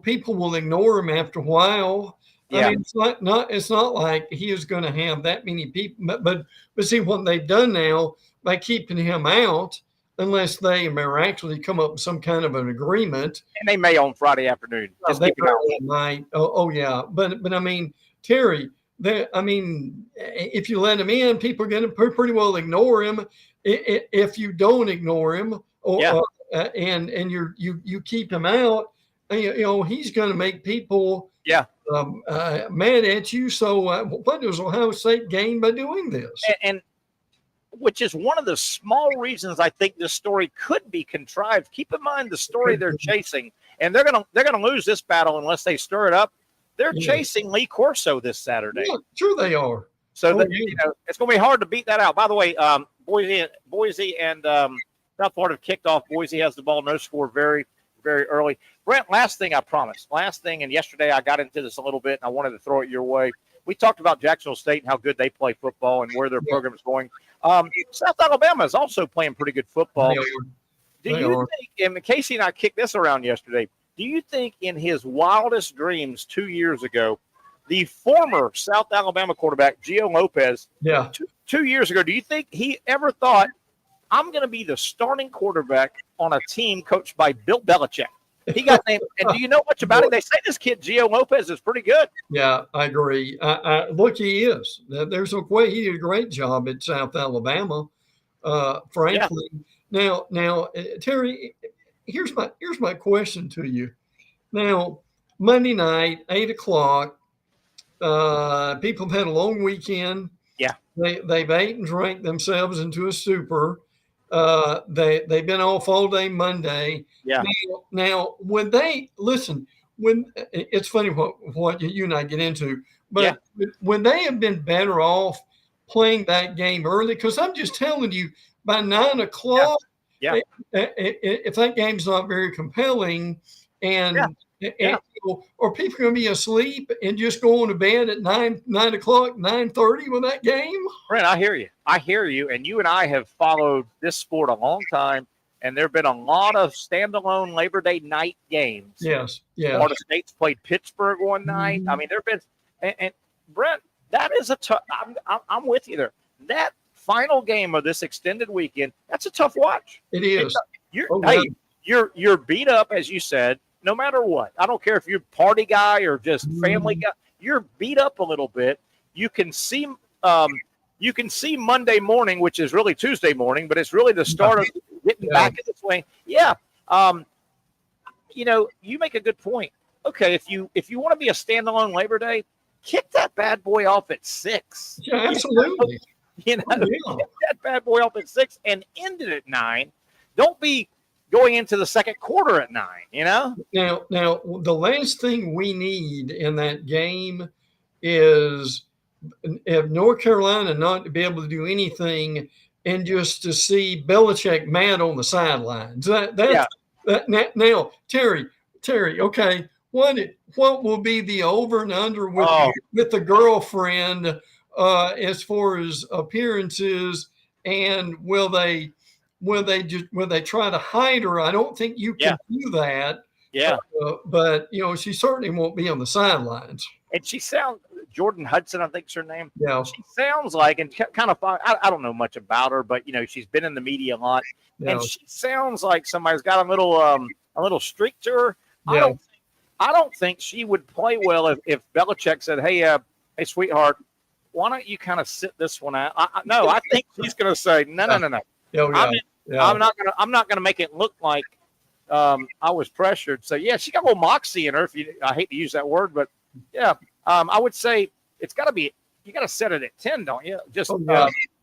people will ignore him after a while. I mean, it's not like he is going to have that many people, but see what they've done now by keeping him out, unless they miraculously come up with some kind of an agreement. And they may on Friday afternoon. They might. But I mean, Terry, if you let him in, people are going to pretty well ignore him. If you don't ignore him, and you keep him out, he's going to make people mad at you. So what does Ohio State gain by doing this? And which is one of the small reasons I think this story could be contrived. Keep in mind the story they're chasing, and they're gonna lose this battle unless they stir it up. They're chasing Lee Corso this Saturday. Yeah, sure they are. So it's going to be hard to beat that out. By the way, Boise and South Florida have kicked off. Boise has the ball, no score, very, very early. Brent, last thing I promised. And yesterday I got into this a little bit, and I wanted to throw it your way. We talked about Jacksonville State and how good they play football and where their program is going. South Alabama is also playing pretty good football. Do you think, and Casey and I kicked this around yesterday, do you think in his wildest dreams 2 years ago, the former South Alabama quarterback, Gio Lopez, 2 years ago, do you think he ever thought, I'm going to be the starting quarterback on a team coached by Bill Belichick? He got named. And do you know much about it? They say this kid, Gio Lopez, is pretty good. Yeah, I agree. Look, he is. There's no way. He did a great job at South Alabama, frankly. Yeah. Now, Terry, here's my question to you. Now, Monday night, 8:00, people have had a long weekend. Yeah. They've ate and drank themselves into a stupor. They've been off all day Monday. Yeah. Now when they listen, when it's funny what you and I get into, but when they have been better off playing that game early, because I'm just telling you, by 9 o'clock, if that game's not very compelling, and or people are going to be asleep and just going to bed at 9 o'clock, 9:30 with that game. Brent, I hear you. And you and I have followed this sport a long time, and there have been a lot of standalone Labor Day night games. Yes. Florida State's played Pittsburgh one night. I mean, there have been, and Brent, that is a tough. I'm with you there. That final game of this extended weekend, that's a tough watch. It is. You're beat up, as you said. No matter what, I don't care if you're a party guy or just family guy. You're beat up a little bit. You can see Monday morning, which is really Tuesday morning, but it's really the start of getting back in the swing. Yeah. You make a good point. Okay, if you want to be a standalone Labor Day, kick that bad boy off at 6. Yeah, absolutely. Kick that bad boy off at 6 and end it at 9. Don't be going into the second quarter at 9, Now, the last thing we need in that game is if North Carolina not to be able to do anything and just to see Belichick mad on the sidelines. Now, Terry, okay, what will be the over and under with the girlfriend as far as appearances, and will they try to hide her? I don't think you can do that. Yeah. But she certainly won't be on the sidelines. And she sounds, Jordan Hudson, I think's her name. Yeah. She sounds like, and kind of, I don't know much about her, but she's been in the media a lot, and she sounds like somebody's got a little streak to her. Yeah. I don't think she would play well if Belichick said, "Hey, sweetheart, why don't you kind of sit this one out?" I think she's going to say, "No. I'm not gonna make it look like I was pressured." So she got a little moxie in her. I hate to use that word, but I would say it's got to be. You got to set it at 10, don't you? Just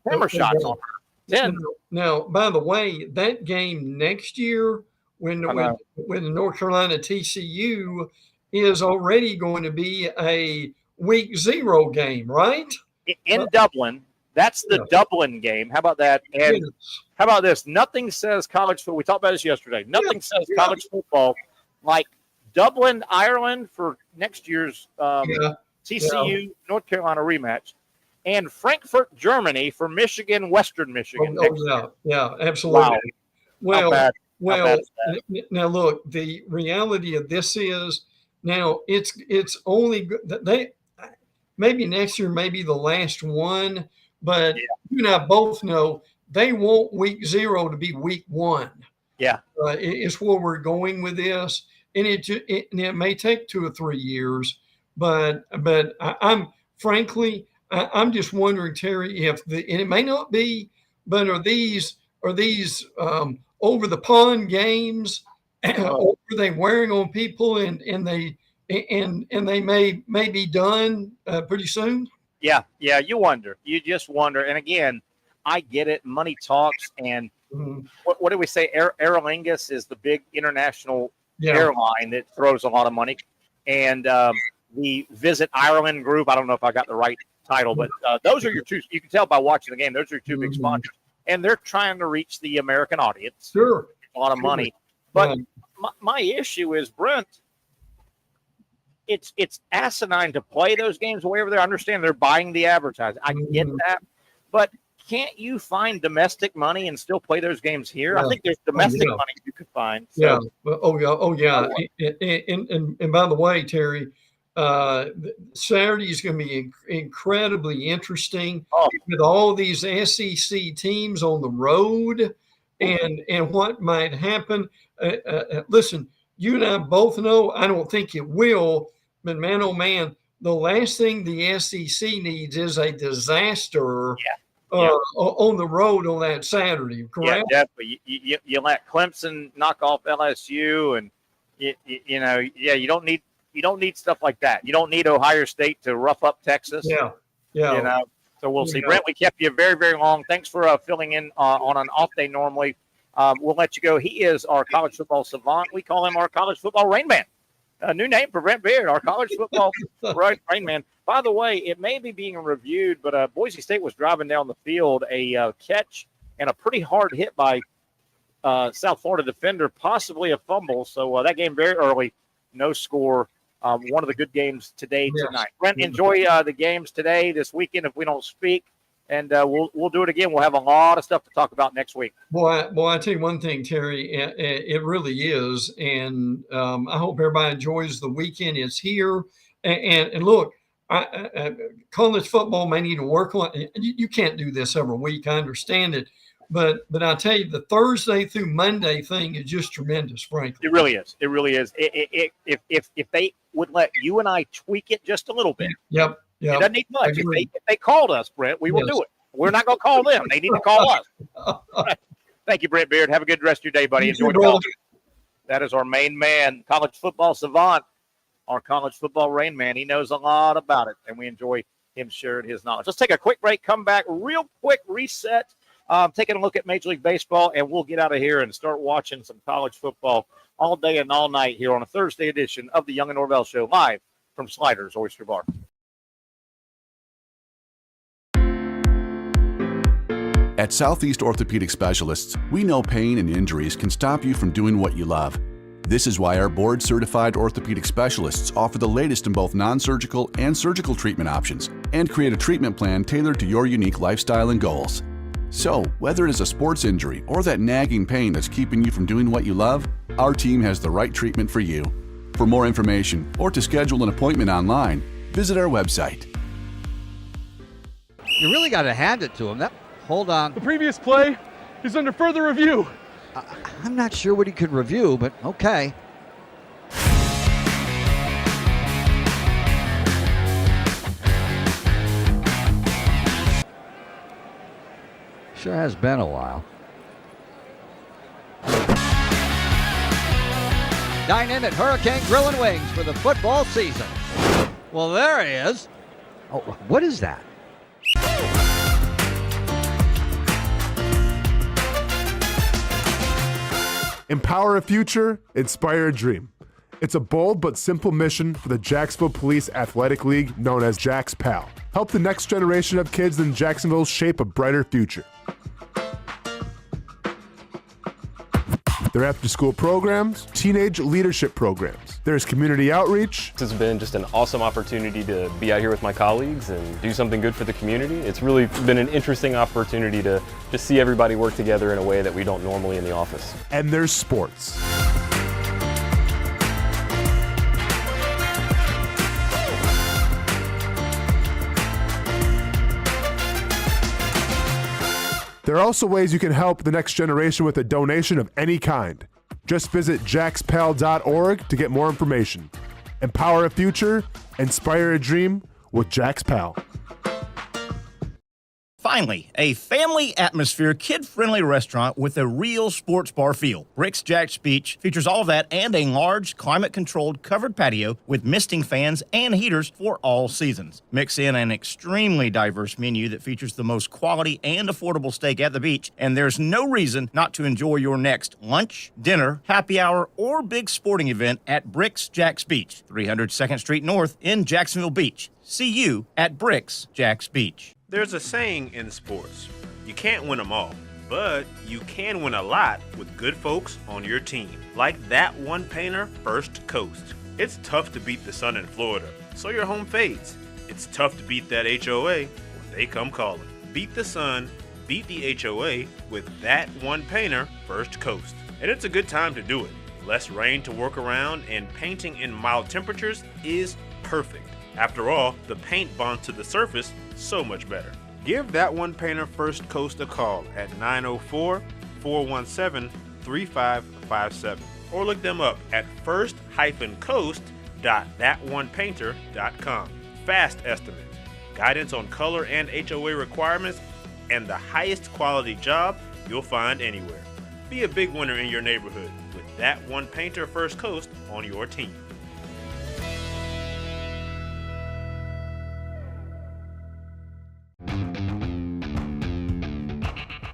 hammer shots on her. 10. Now, by the way, that game next year, when the North Carolina TCU is already going to be a week 0 game, right? In Dublin. That's the Dublin game. How about that? And how about this? Nothing says college football. We talked about this yesterday. Nothing says college football like Dublin, Ireland for next year's TCU North Carolina rematch, and Frankfurt, Germany for Michigan, Western Michigan. Absolutely. Wow. Well, now look, the reality of this is now it's only they maybe next year may be the last one. But you and I both know they want week 0 to be week 1. Yeah. It's where we're going with this. And it may take 2 or 3 years. But I'm just wondering, Terry, and it may not be, but are these over the pond games? Or are they wearing on people and they may be done pretty soon? Yeah, you wonder. You just wonder. And again, I get it. Money talks. And what do we say? Aer Lingus is the big international airline that throws a lot of money. And the Visit Ireland group, I don't know if I got the right title, but those are your two. You can tell by watching the game. Those are your two big sponsors. And they're trying to reach the American audience. Sure. A lot of money. But my issue is, Brent, it's asinine to play those games way over there. I understand they're buying the advertising. I get that. But can't you find domestic money and still play those games here? I think there's domestic money you could find. So. And by the way, Terry, Saturday is going to be incredibly interesting with all these SEC teams on the road and what might happen. Listen, you and I both know, I don't think it will, but man, oh man, the last thing the SEC needs is a disaster on the road on that Saturday, correct? Yeah, definitely. You let Clemson knock off LSU, and you don't need stuff like that. You don't need Ohio State to rough up Texas. Yeah. So we'll see. Brent, we kept you very, very long. Thanks for filling in on an off day normally. We'll let you go. He is our college football savant. We call him our college football Rain Man. A new name for Brent Beard, our college football rain man. By the way, it may be being reviewed, but Boise State was driving down the field, a catch and a pretty hard hit by South Florida defender, possibly a fumble. So that game very early, no score. One of the good games today, tonight. Brent, enjoy the games today, this weekend if we don't speak. And we'll do it again. We'll have a lot of stuff to talk about next week. Boy, I tell you one thing, Terry, it really is. And I hope everybody enjoys the weekend. It's here. And look, college football may need to work on it. You can't do this every week. I understand it. But I tell you, the Thursday through Monday thing is just tremendous, frankly. It really is. It really is. If they would let you and I tweak it just a little bit. Yep. It doesn't need much. If they called us, Brent, we will do it. We're not going to call them. They need to call us. Right. Thank you, Brent Beard. Have a good rest of your day, buddy. Enjoy the That is our main man, college football savant, our college football rain man. He knows a lot about it, and we enjoy him sharing his knowledge. Let's take a quick break, come back, real quick reset, taking a look at Major League Baseball, and we'll get out of here and start watching some college football all day and all night here on a Thursday edition of the Young and Norvelle Show, live from Sliders Oyster Bar. At Southeast Orthopedic Specialists, we know pain and injuries can stop you from doing what you love. This is why our board-certified orthopedic specialists offer the latest in both non-surgical and surgical treatment options and create a treatment plan tailored to your unique lifestyle and goals. So, whether it is a sports injury or that nagging pain that's keeping you from doing what you love, our team has the right treatment for you. For more information or to schedule an appointment online, visit our website. You really got to hand it to him. Hold on. The previous play is under further review. I'm not sure what he could review, but okay. Sure has been a while. Dine in at Hurricane Grill and Wings for the football season. Well, there he is. Oh, what is that? Empower a future, inspire a dream. It's a bold but simple mission for the Jacksonville Police Athletic League known as Jax PAL. Help the next generation of kids in Jacksonville shape a brighter future. Their after-school programs, teenage leadership programs. There's community outreach. This has been just an awesome opportunity to be out here with my colleagues and do something good for the community. It's really been an interesting opportunity to just see everybody work together in a way that we don't normally in the office. And there's sports. There are also ways you can help the next generation with a donation of any kind. Just visit jaxpal.org to get more information. Empower a future, inspire a dream with Jax PAL. Finally, a family atmosphere, kid-friendly restaurant with a real sports bar feel. Rick's Jack's Beach features all of that and a large, climate-controlled covered patio with misting fans and heaters for all seasons. Mix in an extremely diverse menu that features the most quality and affordable steak at the beach, and there's no reason not to enjoy your next lunch, dinner, happy hour, or big sporting event at Rick's Jack's Beach, 300 2nd Street North in Jacksonville Beach. See you at Rick's Jack's Beach. There's a saying in sports, you can't win them all, but you can win a lot with good folks on your team. Like that one painter, First Coast. It's tough to beat the sun in Florida, so your home fades. It's tough to beat that HOA when they come calling. Beat the sun, beat the HOA with that one painter, First Coast. And it's a good time to do it. Less rain to work around, and painting in mild temperatures is perfect. After all, the paint bonds to the surface so much better. Give that one painter First Coast a call at 904-417-3557 or look them up at first-coast.thatonepainter.com. Fast estimate, guidance on color and HOA requirements, and the highest quality job you'll find anywhere. Be a big winner in your neighborhood with that one painter First Coast on your team.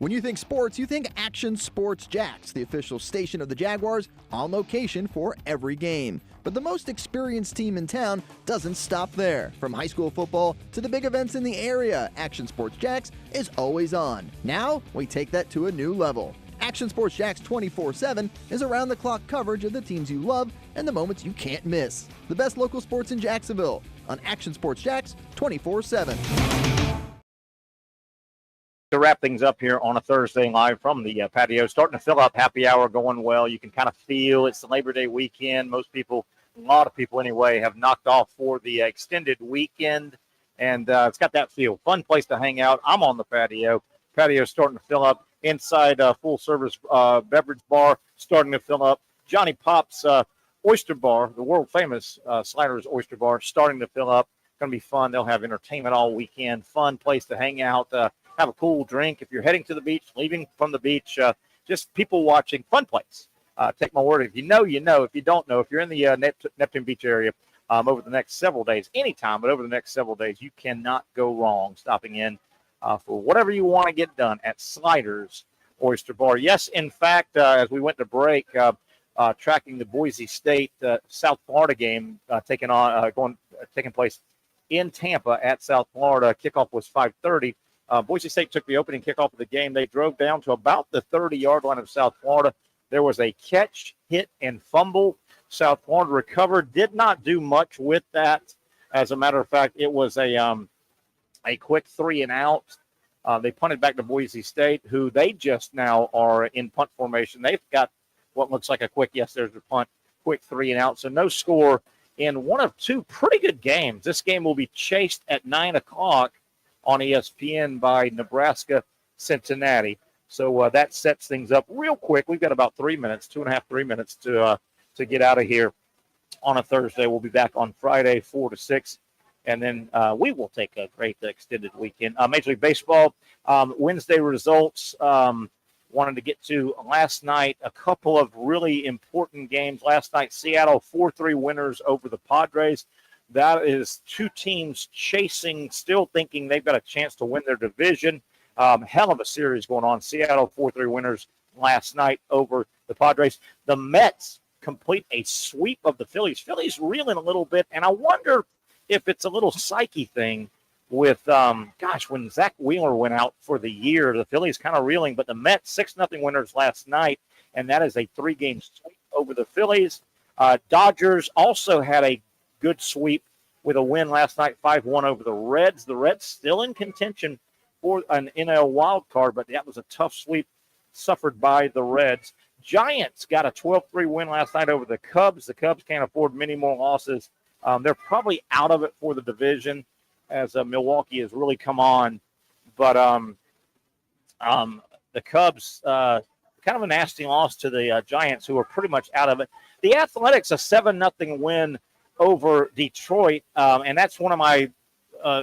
When you think sports, you think Action Sports Jax, the official station of the Jaguars, on location for every game. But the most experienced team in town doesn't stop there. From high school football to the big events in the area, Action Sports Jax is always on. Now, we take that to a new level. Action Sports Jax 24/7 is around-the-clock coverage of the teams you love and the moments you can't miss. The best local sports in Jacksonville on Action Sports Jax 24/7. To wrap things up here on a Thursday live from the patio, starting to fill up, happy hour going well. You can kind of feel it's the Labor Day weekend. Most people, a lot of people anyway, have knocked off for the extended weekend, and it's got that feel. Fun place to hang out. I'm on the patio. Patio starting to fill up. Inside full-service beverage bar starting to fill up. Johnny Pop's Oyster Bar, the world-famous Sliders Oyster Bar, starting to fill up. Going to be fun. They'll have entertainment all weekend. Fun place to hang out. Have a cool drink. If you're heading to the beach, leaving from the beach, just people watching. Fun place. Take my word. If you know, you know. If you don't know, if you're in the Neptune Beach area over the next several days, anytime, but over the next several days, you cannot go wrong stopping in for whatever you want to get done at Sliders Oyster Bar. Yes, in fact, as we went to break, tracking the Boise State South Florida game taking place in Tampa at South Florida. Kickoff was 5:30. Boise State took the opening kickoff of the game. They drove down to about the 30-yard line of South Florida. There was a catch, hit, and fumble. South Florida recovered. Did not do much with that. As a matter of fact, it was a quick 3-and-out. They punted back to Boise State, who they just now are in punt formation. They've got what looks like a quick, yes, there's a punt, quick 3-and-out. So no score in one of two pretty good games. This game will be chased at 9 o'clock on ESPN by Nebraska, Cincinnati. So that sets things up real quick. We've got about 3 minutes, 2.5, 3 minutes to get out of here on a Thursday. We'll be back on Friday, 4 to 6. And then we will take a great extended weekend. Major League Baseball, Wednesday results. Wanted to get to last night, a couple of really important games. Last night, Seattle 4-3 winners over the Padres. That is two teams chasing, still thinking they've got a chance to win their division. Hell of a series going on. Seattle 4-3 winners last night over the Padres. The Mets complete a sweep of the Phillies. Phillies reeling a little bit, and I wonder if it's a little psyche thing with, when Zach Wheeler went out for the year, the Phillies kind of reeling, but the Mets 6-0 winners last night, and that is a 3-game sweep over the Phillies. Dodgers also had a good sweep with a win last night, 5-1 over the Reds. The Reds still in contention for an NL wild card, but that was a tough sweep suffered by the Reds. Giants got a 12-3 win last night over the Cubs. The Cubs can't afford many more losses. They're probably out of it for the division as Milwaukee has really come on. But the Cubs, kind of a nasty loss to the Giants, who are pretty much out of it. The Athletics, a 7-0 win over Detroit, and that's one of my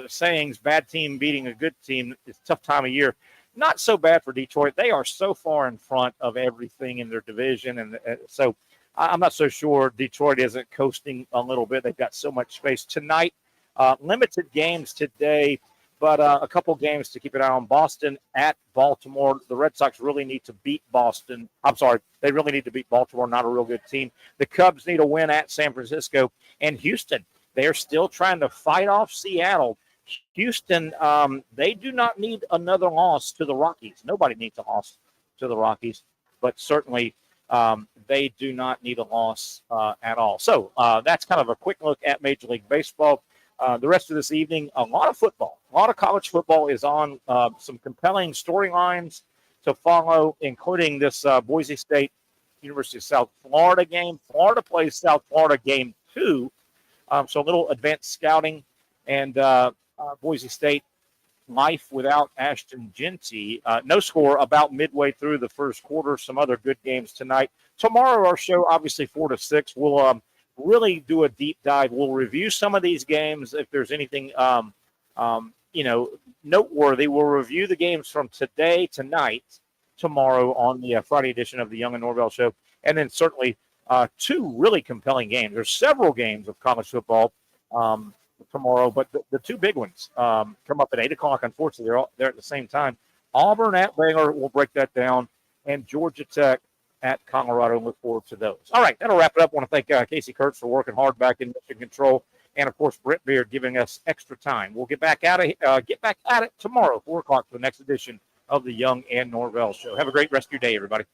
sayings, bad team beating a good team. It's a tough time of year. Not so bad for Detroit. They are so far in front of everything in their division, and so I'm not so sure Detroit isn't coasting a little bit. They've got so much space. Tonight, limited games today, but a couple games to keep an eye on. Boston at Baltimore. The Red Sox really need to beat Boston. They really need to beat Baltimore, not a real good team. The Cubs need a win at San Francisco. And Houston, they are still trying to fight off Seattle. Houston, they do not need another loss to the Rockies. Nobody needs a loss to the Rockies, but certainly they do not need a loss at all. So that's kind of a quick look at Major League Baseball. The rest of this evening, a lot of football. A lot of college football is on. Some compelling storylines to follow, including this Boise State, University of South Florida game. Florida plays South Florida game 2. So a little advanced scouting. And Boise State, life without Ashton Genty. No score about midway through the first quarter. Some other good games tonight. Tomorrow, our show, obviously 4 to 6, we'll really do a deep dive. We'll review some of these games. If there's anything, noteworthy, we'll review the games from today, tonight, tomorrow on the Friday edition of the Young and Norvelle Show. And then certainly 2 really compelling games. There's several games of college football tomorrow, but the 2 big ones come up at 8 o'clock. Unfortunately, they're at the same time. Auburn at Baylor. We'll break that down. And Georgia Tech at Colorado. Look forward to those. All right, that'll wrap it up. I want to thank Casey Kurtz for working hard back in mission control. And, of course, Brent Beard giving us extra time. We'll get back at it tomorrow, 4 o'clock, for the next edition of the Young and Norvelle Show. Have a great rest of your day, everybody.